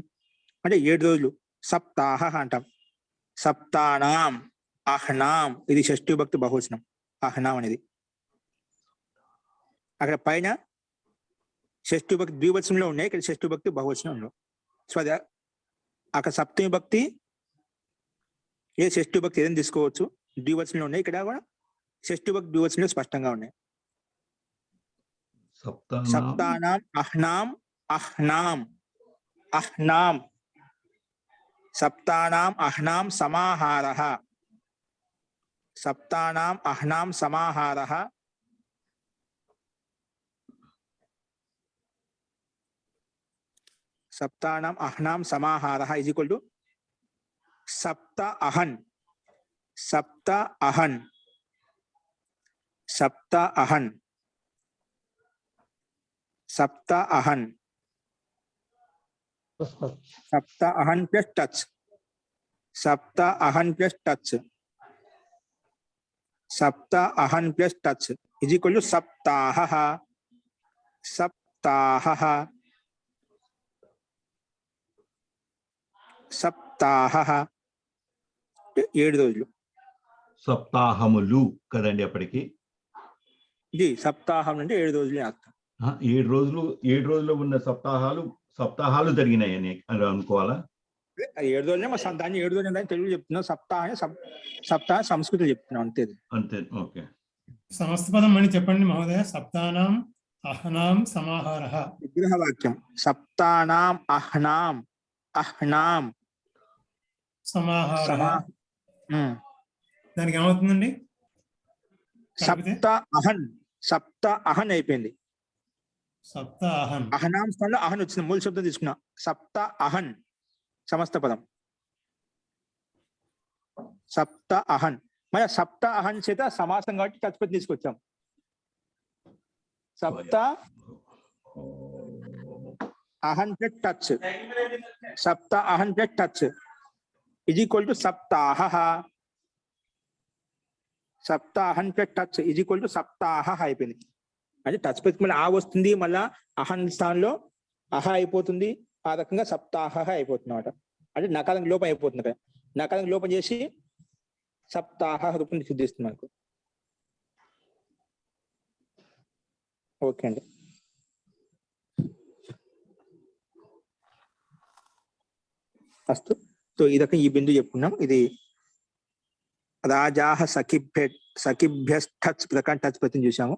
అంటే 7 రోజులు సప్తాహ అంటాం. సప్తానాం అహ్నాం ఇది షష్ఠీ భక్తి బహువచనం. అహ్నాం అనేది అక్కడ పైన షష్ఠీ భక్తి ద్వివచనంలో ఉన్నాయి, ఇక్కడ షష్ఠీ భక్తి బహువచనంలో. సో అది అక్కడ సప్తమి భక్తి ఏ షష్ఠీ భక్తి ఏదైనా తీసుకోవచ్చు, ద్వివచనంలో ఉన్నాయి. ఇక్కడ కూడా షష్ఠీ భక్తి ద్వివచనంలో స్పష్టంగా ఉన్నాయి. సప్తానాం అహ్నాం అహ్నాం అహ్నాం సప్తానాం అహ్నాం సమాహారః. సప్తానాం అహ్నాం సమాహారః. సప్తానాం అహ్నాం సమాహారః ఈజ్ ఈక్వల్ టు సప్త అహన్. సప్త అహన్. సప్త అహన్. సప్త అహన్. సప్త అహన్ ప్లస్ టచ్. సప్త అహన్ ప్లస్ టచ్. సప్త అహన్ ప్లస్ టచ్ ఈజ్ ఈక్వల్ టు సప్తాహః. సప్తాహః. సప్తాహః 7 రోజులు. సప్తాహములు కదండి అప్పటికి? ఇది సప్తాహం అంటే 7 రోజులు అర్థం. 7 రోజులు ఉన్న సప్తాహాలు జరిగినాయని అనుకోవాలా? 7 రోజులే దాన్ని 7 రోజులు తెలుగు చెప్తున్నాం. సప్తాహ సంస్కృతం చెప్తున్నాం అంతే. అంతే. ఓకే. సమస్త పదం మళ్ళీ చెప్పండి మహోదయ. సప్తానాం అహనాం సమాహారః. విగ్రహవాక్యం సప్తానాం అహ్నాం అహ్నాం సమాహారః. ఉమ్. దానికి ఏమవుతుందండి? కలిపితే సప్త అహన్, సప్త అహన్ అయిపోయింది. సప్త అహన్. అహనాం స్థానంలో అహన్ వచ్చింది, మూల శబ్దం తీసుకున్నా. సప్త అహన్ సమస్త పదం. సప్త అహన్, మన సప్త అహన్ చేత సమాసం కాబట్టి టచ్పతి తీసుకొచ్చాం. సప్త అహన్ ప్లస్ టచ్, సప్త అహన్ ప్లస్ టచ్ ఈజ్ ఈక్వల్ టు సప్తాహ. సప్తాహన్ ప్లస్ టచ్ ఈజ్ ఈక్వల్ టు సప్తాహ అయిపోయింది. అంటే టచ్ పెట్టి మళ్ళీ ఆ వస్తుంది, మళ్ళా అహన్ స్థానంలో అహ అయిపోతుంది. ఆ రకంగా సప్తాహ అయిపోతుంది అనమాట. అంటే నకాలం లోపం అయిపోతుంది అక్కడ. నకాలం లోపం చేసి సప్తాహ రూపం సిద్ధిస్తుంది మనకు. ఓకే అండి. అస్తు. సో ఈ రకం ఈ బిందు చెప్పుకున్నాం. ఇది రాజాహ సఖిభ్యస్థచ్ ప్రకారం టచ్ ప్రతి చూసాము.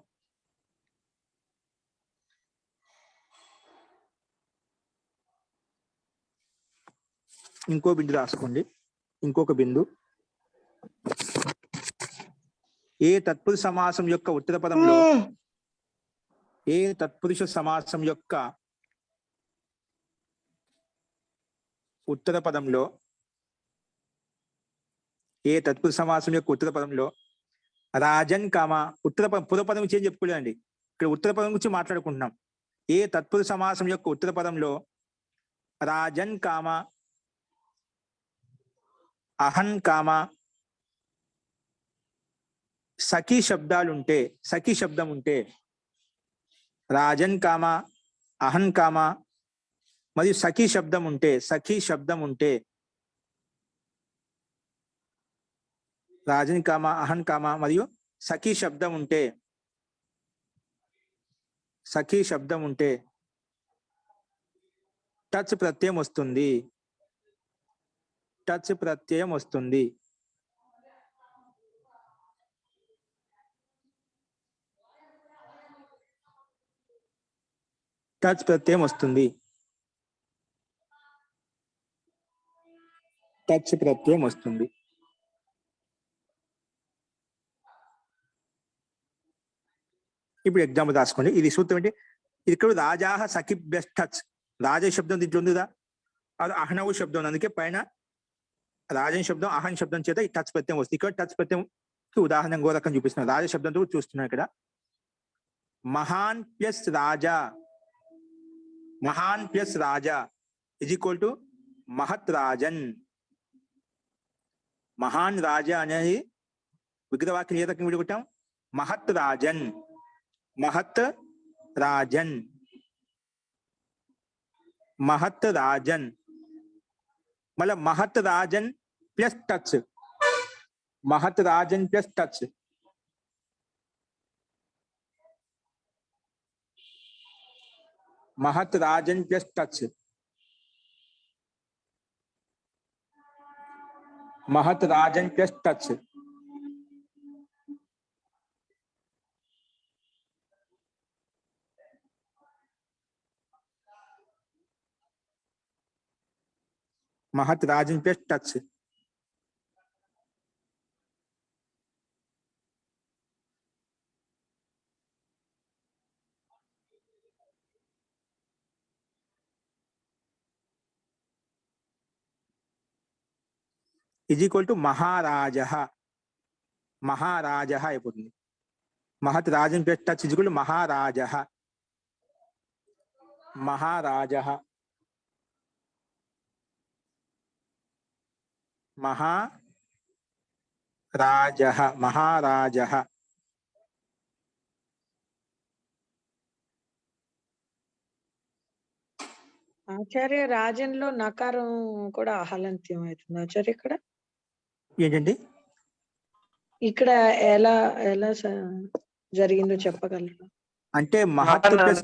ఇంకో బిందు రాసుకోండి. ఇంకొక బిందు, ఏ తత్పురుష సమాసం యొక్క ఉత్తర పదంలో, ఏ తత్పురుష సమాసం యొక్క ఉత్తర పదంలో, ఏ తత్పురుష సమాసం యొక్క ఉత్తర పదంలో రాజన్ కామ ఉత్తర పదం, పూర్వపదం గురించి ఏం చెప్పుకోలేదండి, ఇక్కడ ఉత్తర పదం గురించి మాట్లాడుకుంటున్నాం. ఏ తత్పురుష సమాసం యొక్క ఉత్తర పదంలో రాజన్ కామ అహన్ కామ సఖీ శబ్దాలుంటే, సఖీ శబ్దం ఉంటే, రాజన్ కామ అహన్ కామ మరియు సఖీ శబ్దం ఉంటే, సఖీ శబ్దం ఉంటే, రాజన్ కామ అహన్ కామ మరియు సఖీ శబ్దం ఉంటే, సఖీ శబ్దం ఉంటే టచ్ ప్రత్యయం వస్తుంది. టచ్ ప్రత్యయం వస్తుంది. టచ్ ప్రత్యయం వస్తుంది. టచ్ ప్రత్యయం వస్తుంది. ఇప్పుడు ఎగ్జాంపుల్ రాసుకోండి. ఇది సూత్రం ఏంటి? ఇది ఇక్కడ రాజాహ సఖిభ్యస్ టచ్, రాజ శబ్దం దీంట్లో ఉందిదా, అది అహనవు శబ్దం. అందుకే పైన రాజన్ శబ్దం అహన్ శబ్దం చేత ఈ టచ్ ప్రత్యయం వస్తుంది. ఇక్కడ టచ్ ప్రత్యయం ఉదాహరణ ఇంకో రకం చూపిస్తున్నాను. రాజ శబ్దంతో చూస్తున్నాను ఇక్కడ. మహాన్ ప్లస్ రాజా, మహాన్ plus Raja is equal to మహత్ రాజన్. మహాన్ రాజా అనేది విగ్రహవాక్యం ఏ రకంగా విడుకుంటాం? మహత్ రాజన్, మహత్ రాజన్, మహత్ రాజన్. మళ్ళా మహత్ రాజన్ ప్లస్ టచ్, మహత్ రాజన్ ప్లస్ టచ్. మహత్ రాజన్ ప్లస్ టచ్, మహత్ రాజన్ ప్లస్ టచ్. महत राजन पे टच. इज ఈక్వల్ టు మహారాజః, మహారాజః అయిపోతుంది. महत राजन पे टच इज ఈక్వల్ టు మహారాజః, మహారాజః, महाराजः, महाराजः. ఆచార్య రాజన్లో నకారం కూడా హలంత్యం అవుతుంది ఆచార్య. ఇక్కడ ఏంటండి ఇక్కడ ఎలా ఎలా జరిగిందో చెప్పగలరా? అంటే మహత్ ప్లస్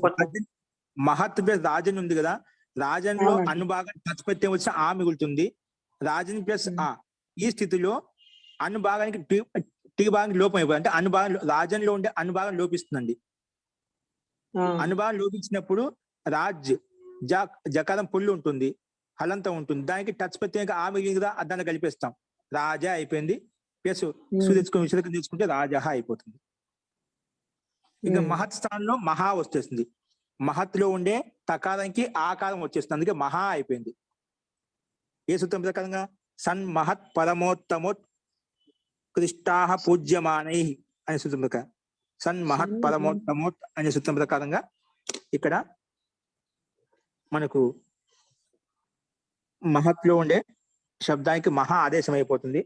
మహత్ ప్లస్ రాజన్ ఉంది కదా, రాజన్ లో అనుభాగం టచ్ ప్రత్యయం వచ్చి ఆ మిగులుతుంది. రాజన్ ప్లస్ ఆ, ఈ స్థితిలో అనుభాగానికి టీ భాగానికి లోపం అయిపోతుంది, అంటే అనుభాగం రాజన్లో ఉండే అనుభాగం లోపిస్తుందండి. అనుభాగం లోపించినప్పుడు రాజ్ జకారం పుల్లు ఉంటుంది, హలంతం ఉంటుంది, దానికి టచ్ ప్రత్యేక ఆ మిగిలింది కదా దాన్ని కలిపేస్తాం, రాజా అయిపోయింది. ప్లస్ తెచ్చుకుని విసర్గం తీసుకుంటే రాజహ అయిపోతుంది. ఇక మహత్ స్థానంలో మహా వచ్చేస్తుంది, మహత్లో ఉండే తకారానికి ఆకారం వచ్చేస్తుంది, అందుకే మహా అయిపోయింది. ఏ సూత్రం ప్రకారంగా సన్ మహత్ పరమోత్తమోత్ కృష్టాహ పూజ్యమానై అనే సూత్రం ప్రకారం, సన్ మహత్ పరమోత్తమోత్ అనే సూత్రం ప్రకారంగా ఇక్కడ మనకు మహత్లో ఉండే శబ్దానికి మహా ఆదేశం అయిపోతుంది.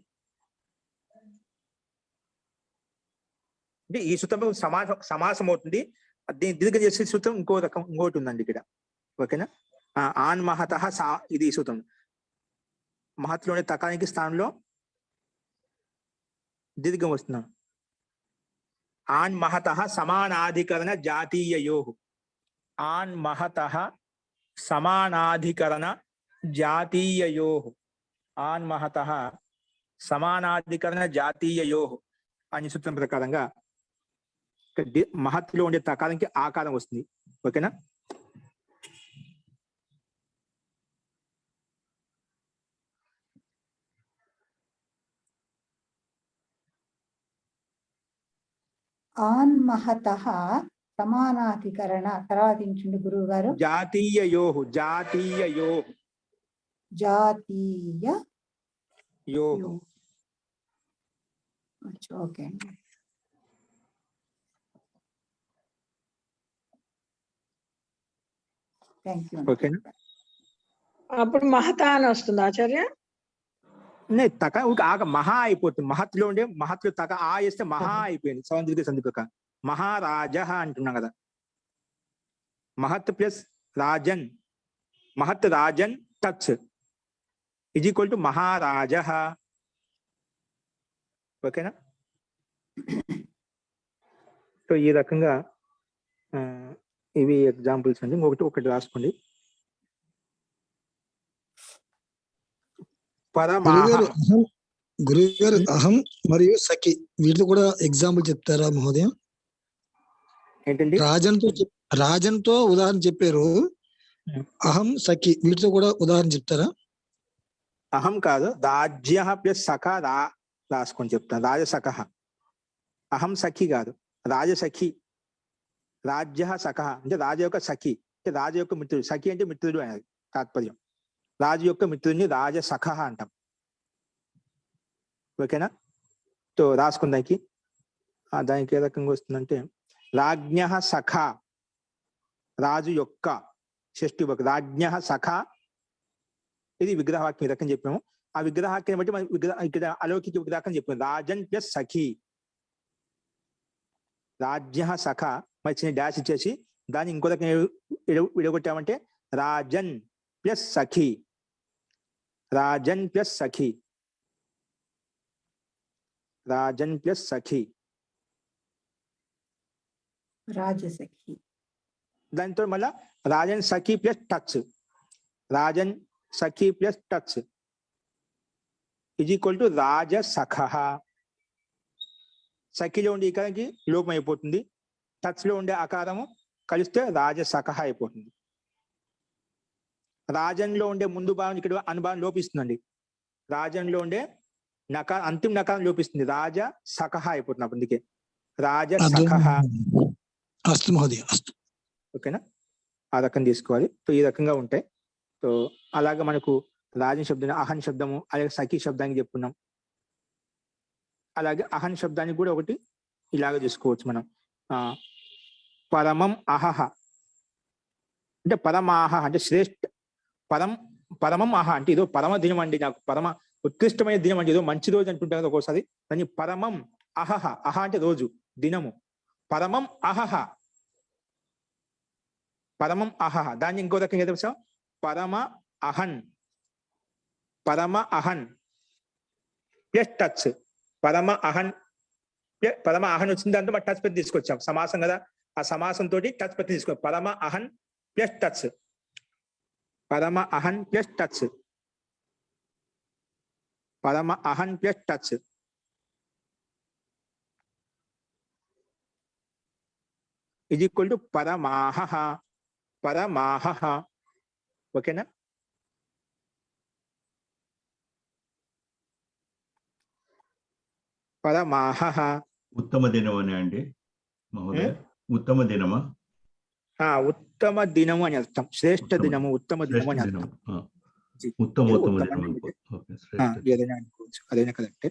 అంటే ఈ సూత్రం సమాసం అవుతుంది. దీన్ని దీర్ఘ చేసే సూత్రం ఇంకో రకం ఇంకోటి ఉందండి ఇక్కడ. ఓకేనా? ఆన్ మహత సా, ఇది ఈ సూత్రం. మహత్లోని తకానికి స్థానంలో దీర్ఘం వస్తున్నాం. ఆన్ మహత సమానాధికరణ జాతీయయో, ఆన్ మహత సమానాధికరణ జాతీయయో, ఆన్ మహత సమానాధికరణ జాతీయయో అనే సూత్రం ప్రకారంగా మహత్లో ఉండే తకారానికి ఆకారం వస్తుంది. ఓకేనా? ఆన్ మహతః సమానాధికరణ తర్వాత ఇంచుండి గురువు గారు. జాతీయయో, జాతీయయో, జాతీయ యో. ఓకే అండి. Thank you. ఓకేనా? అప్పుడు మహత అని వస్తుంది ఆచార్య. తక ఆక మహా అయిపోతుంది. మహత్లో ఉండే మహత్లో తక ఆ వేస్తే మహా అయిపోయింది. సౌందర్య సంధి ప్రకారం మహారాజ అంటున్నాం కదా. మహత్ ప్లస్ రాజన్, మహత్ రాజన్ టచ్ ఇజ్ ఈక్వల్ టు మహారాజ. ఓకేనా? సో ఈ రకంగా ఇవి ఎగ్జాంపుల్స్ అండి. ఒకటి రాసుకోండి. గురువు గారు అహం మరియు సఖి వీటిలో కూడా ఎగ్జాంపుల్ చెప్తారా మహోదయం? ఏంటండి? రాజన్తో ఉదాహరణ చెప్పారు, అహం సఖి వీటితో కూడా ఉదాహరణ చెప్తారా? అహం కాదు, రాజ్య ప్లస్ సఖ రాసుకొని చెప్తాను. రాజసఖ. అహం సఖి కాదు, రాజసఖి. రాజ్య సఖ అంటే రాజు యొక్క సఖి, అంటే రాజు యొక్క మిత్రుడు. సఖి అంటే మిత్రుడు అనేది తాత్పర్యం. రాజు యొక్క మిత్రుడిని రాజసఖ అంటాం. ఓకేనా? సో రాసుకుందానికి దానికి ఏ రకంగా వస్తుందంటే రాజ్ఞ సఖ, రాజు యొక్క షష్ఠి ఒక రాజ్ఞ సఖ. ఇది విగ్రహవాక్యం ఈ రకం చెప్పాము. ఆ విగ్రహాక్యం బట్టి మనం ఇక్కడ అలౌకిక విగ్రహం చెప్పాము. రాజన్ ప్లస్ సఖి, రాజ్య సఖ మరి చిన్న డాష్ ఇచ్చేసి దాన్ని ఇంకో రకం విడగొట్టామంటే రాజన్ ప్లస్ సఖి, రాజన్ ప్లస్ సఖి, రాజన్ ప్లస్ సఖి, రాజసఖి. దాంతో మళ్ళా రాజన్ సఖి ప్లస్ టచ్, రాజన్ సఖి ప్లస్ టచ్ ఈజ్ ఈక్వల్ టు రాజసఖ. సఖిలో ఉండే ఇకారానికి లోపం అయిపోతుంది, టచ్ లో ఉండే అకారము కలిస్తే రాజసఖ అయిపోతుంది. రాజన్లో ఉండే ముందు భావం ఇక్కడ అనుభావం లోపిస్తుందండి. రాజన్లో ఉండే నకారం అంతిమ నకారం లోపిస్తుంది, రాజ సఖ అయిపోతుంది. అందుకే రాజసఖ. అస్తు మహోదయ. ఓకేనా? ఆ రకం తీసుకోవాలి. సో ఈ రకంగా ఉంటాయి. సో అలాగే మనకు రాజన్ శబ్దం, అహన్ శబ్దము, అలాగే సఖి శబ్దానికి చెప్పుకున్నాం. అలాగే అహన్ శబ్దానికి కూడా ఒకటి ఇలాగ చూసుకోవచ్చు మనం. పరమం అహహ అంటే పరమాహ అంటే శ్రేష్ఠ. పరమం అహ అంటే ఏదో పరమ దినం అండి, నాకు పరమ ఉత్కృష్టమైన దినం అంటే ఏదో మంచి రోజు అంటుంటారు కదా ఒక్కోసారి. దాన్ని పరమం అహహ, అహ అంటే రోజు, దినము. పరమం అహహ, పరమం అహహ. దాన్ని ఇంకో రకంగా తెలుసా? పరమ అహన్, పరమ అహన్ ప్లస్ టచ్. పరమ అహన్ వచ్చింది దాంతో మరి టచ్ పెట్టి తీసుకొచ్చాం, సమాసం కదా. ఆ సమాసంతో టచ్ పెట్టి తీసుకో. పరమ అహన్ ప్లస్ టచ్, పరమ అహన్ ప్లస్ టచ్, పరమ అహన్ ప్లస్ టచ్. ఇది ఈక్వల్ టు పరమాహ. పరమాహ. ఓకేనా? పరమాహ. ఉత్తమ దినం అని అండి మహోదయ, ఉత్తమ దినమా? ఉత్తమ దినము అని అర్థం. శ్రేష్ఠ ఉత్తమ దినము, ఉత్తమ దినము అని శ్రేష్ఠ అర్థం. దినం. ఉత్తమ ఉత్తమ దినం అంటే ఓకే, శ్రేష్ఠ దినం. ఏదైనా అనుకోవచ్చు, అదైనా కరెక్టే.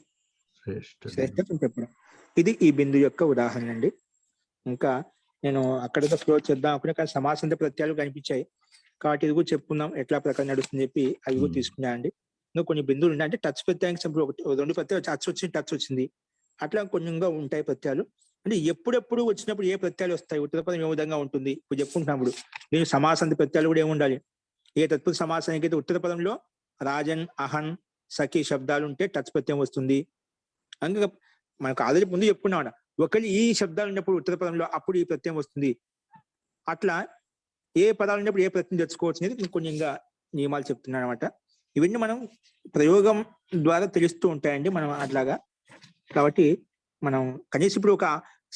శ్రేష్ఠ శ్రేష్ఠత్వం చెప్పడం. ఇది ఈ బిందు యొక్క ఉదాహరణ అండి. ఇంకా నేను అక్కడితో క్లోజ్ చేద్దాం అనుకునే, కానీ సమాసాంత ప్రత్యయాలు కనిపించాయి కాబట్టి ఇది కూడా చెప్పుకుందాం ఎట్లా ప్రకారం నడుస్తుంది చెప్పి అవి కూడా తీసుకున్నా అండి. ఇంకా కొన్ని బిందువులు ఉన్నాయి, అంటే టచ్ ప్రత్యయానికి ఒకటి 2 ప్రత్యయాలు టచ్ వచ్చింది, టచ్ వచ్చింది, అట్లా కొంచెంగా ఉంటాయి ప్రత్యయాలు. అంటే ఎప్పుడెప్పుడు వచ్చినప్పుడు ఏ ప్రత్యయాలు వస్తాయి, ఉత్తర పదం ఏ విధంగా ఉంటుంది ఇప్పుడు చెప్పుకుంటున్నప్పుడు. దీని సమాసాంత ప్రత్యయాలు కూడా ఏమి ఉండాలి. ఏ తత్పురుష సమాసానికి అయితే ఉత్తర పదంలో రాజన్, అహన్, సఖి శబ్దాలు ఉంటే టచ్ ప్రత్యయం వస్తుంది. అందుకే మనకు ఆల్రెడీ ముందు చెప్పుకున్నాం, ఒకరి ఈ శబ్దాలు ఉన్నప్పుడు ఉత్తర పదంలో అప్పుడు ఈ ప్రత్యయం వస్తుంది. అట్లా ఏ పదాలు ఉన్నప్పుడు ఏ ప్రత్యయం తెచ్చుకోవచ్చు అనేది కొంచెంగా నియమాలు చెప్తున్నాను అనమాట. ఇవన్నీ మనం ప్రయోగం ద్వారా తెలుస్తూ ఉంటాయండి మనం అట్లాగా. కాబట్టి మనం కనీసం ఇప్పుడు ఒక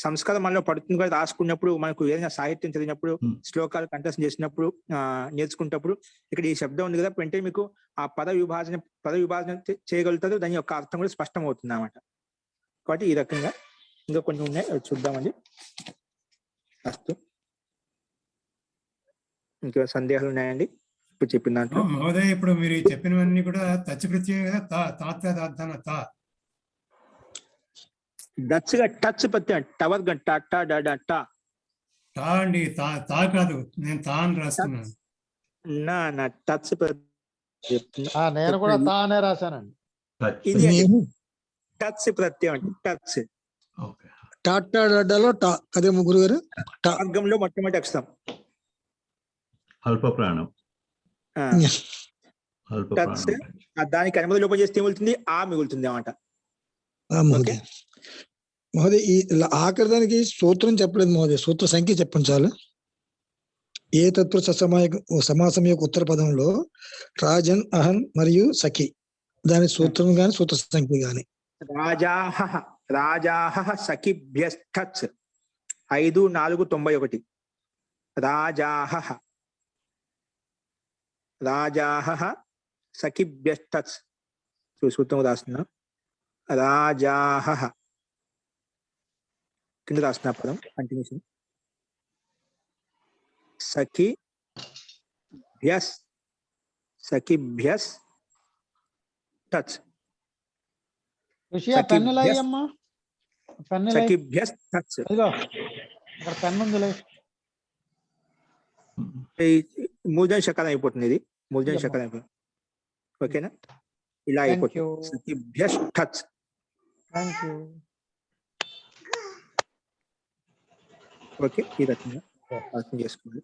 సంస్కారం మనలో పడుతుంది కూడా రాసుకున్నప్పుడు, మనకు ఏదైనా సాహిత్యం చదివినప్పుడు, శ్లోకాలు కంఠస్థం చేసినప్పుడు, నేర్చుకున్నప్పుడు ఇక్కడ ఈ శబ్దం ఉంది కదా, వెంటనే మీకు ఆ పద విభాజన చేయగలుగుతారు, దాని యొక్క అర్థం కూడా స్పష్టం అవుతుంది అన్నమాట. కాబట్టి ఈ రకంగా ఇంకా కొంచెం ఉన్నాయి, అవి చూద్దామండి. అస్తు. ఇంకా సందేహాలు ఉన్నాయండి ఇప్పుడు చెప్పిన దాంట్లో? మహోదయ, ఇప్పుడు మీరు చెప్పినవన్నీ కూడా టచ్ ప్రత్యయం కదా, తా. దచ్చుగా టచ్ ప్రత్యయం, టవర్ గంట టా టా అండి, తా కాదు, నేను తా అని రాస్తున్నాను. నా టచ్ నేను కూడా తా అనే రాశానండి. ఇది టచ్ ప్రత్యయం అంటే టచ్. టాటాలో టా అదే ముగ్గురు గారు. వర్గంలో మొట్టమొదటి అక్షరం అల్ప ప్రాణం. టచ్ దానికి అనుమతి లోపం చేస్తే ఏమవుతుంది, ఆ మిగులుతుంది అన్నమాట. మహోదయ ఈ ఆఖరి దానికి సూత్రం చెప్పలేదు మహోదయ, సూత్ర సంఖ్య చెప్పండి చాలు. ఏ తత్పురుష సమాసం యొక్క ఉత్తర పదంలో రాజన్, అహన్ మరియు సఖి, దాని సూత్రం గాని సూత్ర సంఖ్య గాని. రాజాహ సఖిభ్యస్థచ్ 5-4-91. రాజాహ సఖిభ్యస్థచ్ సూత్రం రాస్తున్నా. రాజాహ కింద రాస్తున్నా పదం కంటిన్యూషన్. సఖిభ్యస్ టచ్. సఖిభ్యస్ టచ్. మూర్ధన శకారం అయిపోతుంది, ఇది మూర్ధన శకారం అయిపోతుంది. ఓకేనా? ఇలా అయిపోతుంది. సఖిభ్యస్ టచ్. ఓకే, ఈ రకంగా అర్థం చేసుకోండి.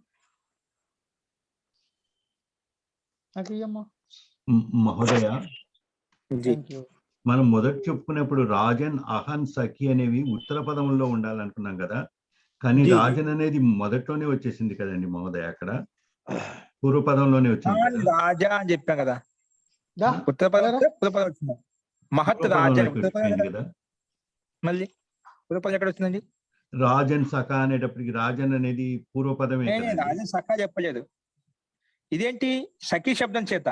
మహోదయ, మనం మొదట చెప్పుకున్నప్పుడు రాజన్, అహన్, సఖి అనేవి ఉత్తర పదంలో ఉండాలనుకున్నాం కదా, కానీ రాజన్ అనేది మొదట్లోనే వచ్చేసింది కదండి మహోదయ, అక్కడ పూర్వపదంలోనే వచ్చింది. రాజా అని చెప్పాం కదా, ఉత్తర పదం వచ్చింది. మహత్ రాజన్ కదా, మళ్ళీ పూర్వపదం ఎక్కడ వచ్చిందండి? రాజన్ సఖ అనేటప్పటికి రాజన్ అనేది పూర్వపదమే. రాజన్ సఖ చెప్పలేదు. ఇదేంటి సఖి శబ్దం చేత,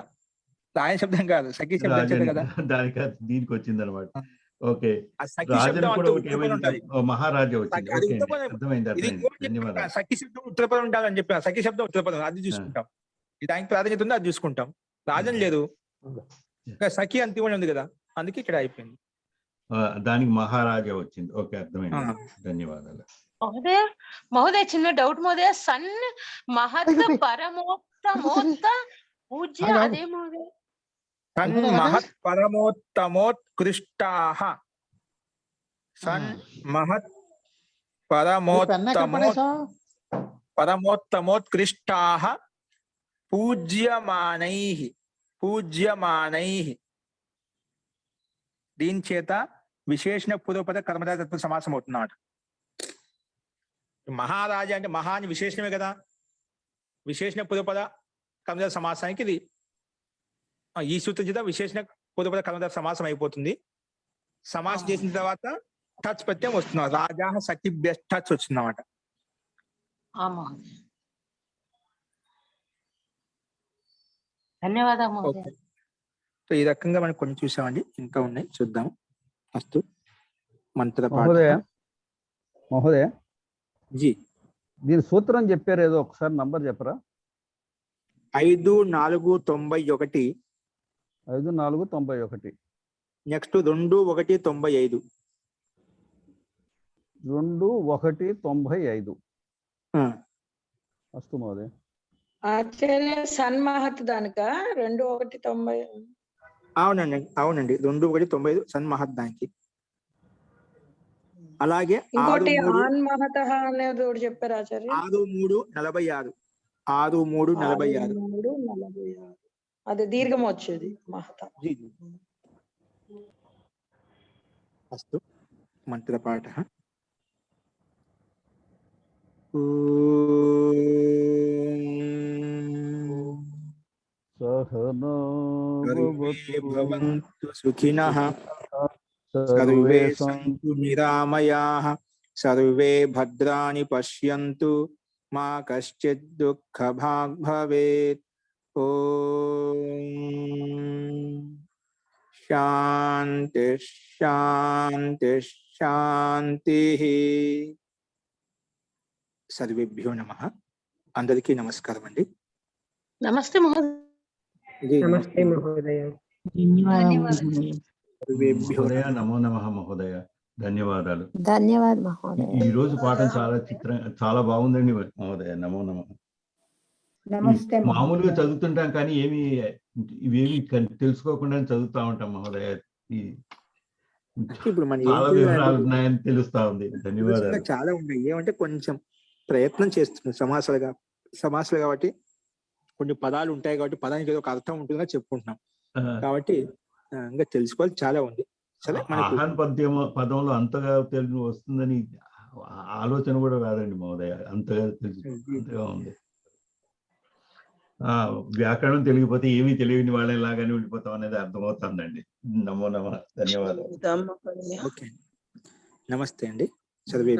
రాజన్ శబ్దం కాదు, సఖి శబ్దం చేత కదా, దానికి దీనికి వచ్చింది అనమాట. ఓకే, మహారాజా వచ్చింది. సఖి శబ్దం ఉత్తర పదం ఉండాలని చెప్పాను. సఖి శబ్దం ఉత్తర పదం, అది చూసుకుంటాం. దానికి ప్రాధాన్యత ఉంది, అది చూసుకుంటాం. రాజన్ లేదు, సఖి అంతిమం ఉంది కదా, అందుకే ఇక్కడ అయిపోయింది. దానికి మహారాజా వచ్చింది. ఓకే, అర్థమైంది. ధన్యవాదాలు. మహోదయ చిన్న డౌట్ మహోదయ. సన్ మహత్ పరమోత్తమోత్త పూజ్య అదే మహోదయ. సన్ మహత్ పరమోత్తమోత్కృష్టాః. సన్ మహత్ పరమోత్తమోత్కృష్టాః పూజ్యమానైః. దీని చేత విశేషణ పూర్వపద కర్మధారయ తత్పురుష సమాసం అవుతున్నమాట. మహారాజా అంటే మహా అని విశేషణమే కదా, విశేషణ పూర్వపద కర్మధారయ సమాసానికి ఇది ఈ సూత్రం చేత విశేషణ పూర్వపద కర్మధారయ సమాసం అయిపోతుంది. సమాసం చేసిన తర్వాత టచ్ ప్రత్యయం వస్తుంది. రాజా సఖిభ్య టచ్ వచ్చింది అన్నమాట. మహోదయ. ధన్యవాదాలు మహోదయ. ఓకే. సో ఈ రకంగా మనం కొన్ని చూసామండి, ఇంకా ఉన్నాయి, చూద్దాం. అస్తు మంత్ర మహోదయ మహోదయ జీ దీని సూత్రం చెప్పారు, ఏదో ఒకసారి నంబర్ చెప్పరా? 5491. 5491. నెక్స్ట్ 2195. 2195. అస్తు మహోదయ. ఆచార్య సన్మహత్ దానిక 2190. అవునండి, అవునండి, 2195 సన్మహత్ దానికి. అలాగే ఇంకోటి ఆన్ మహత అనేది ఒకటి చెప్పారు ఆచార్య. 6346. 6346. 6346. అది దీర్ఘం వచ్చేది మహత. అస్తు మంత్రపాఠ. సహనో భవంతు సుఖినః సర్వే సంతు నిరామయాః సర్వే భద్రాణి పశ్యంతు మా కశ్చిద్ దుఃఖభాగ్ భవేత్. ఓం శాంతి శాంతి శాంతి. సర్వేభ్యో నమః. అందరికీ నమస్కారం అండి. నమస్తే మహోదయ. నమస్తే మహోదయ. మహోదయ నమో నమః మహోదయ. ధన్యవాదాలు. ధన్యవాదాలు మహోదయ. ఈ రోజు పాఠం చాలా బాగుందండి మహోదయ. నమో నమః. నమస్తే మామూలుగా చదువుతుంటాం కానీ ఇవేమి తెలుసుకోకుండా చదువుతా ఉంటాం మహోదయ. ఇప్పుడు మన చాలా వివరాలు ఉన్నాయని తెలుస్తా ఉంది. ధన్యవాదాలు. చాలా ఉన్నాయి. ఏమంటే కొంచెం ప్రయత్నం చేస్తున్నాం. సమాసాలు కాబట్టి కొన్ని పదాలు ఉంటాయి, కాబట్టి పదానికి ఏదో ఒక అర్థం ఉంటుందిగా చెప్పుకుంటున్నాం. కాబట్టి ఇంకా తెలుసుకోవాలి చాలా ఉంది. సరే, ఆహాన్ పదంలో అంతగా తెలుగు వస్తుందని ఆలోచన కూడా రాదండి మహోదయ. అంతగా ఉంది. వ్యాకరణం తెలియకపోతే ఏమీ తెలియని వాళ్ళలాగానే ఉండిపోతాం అనేది అర్థమవుతుందండి. నమో నమః. ధన్యవాదాలు. నమస్తే అండి. సర్వే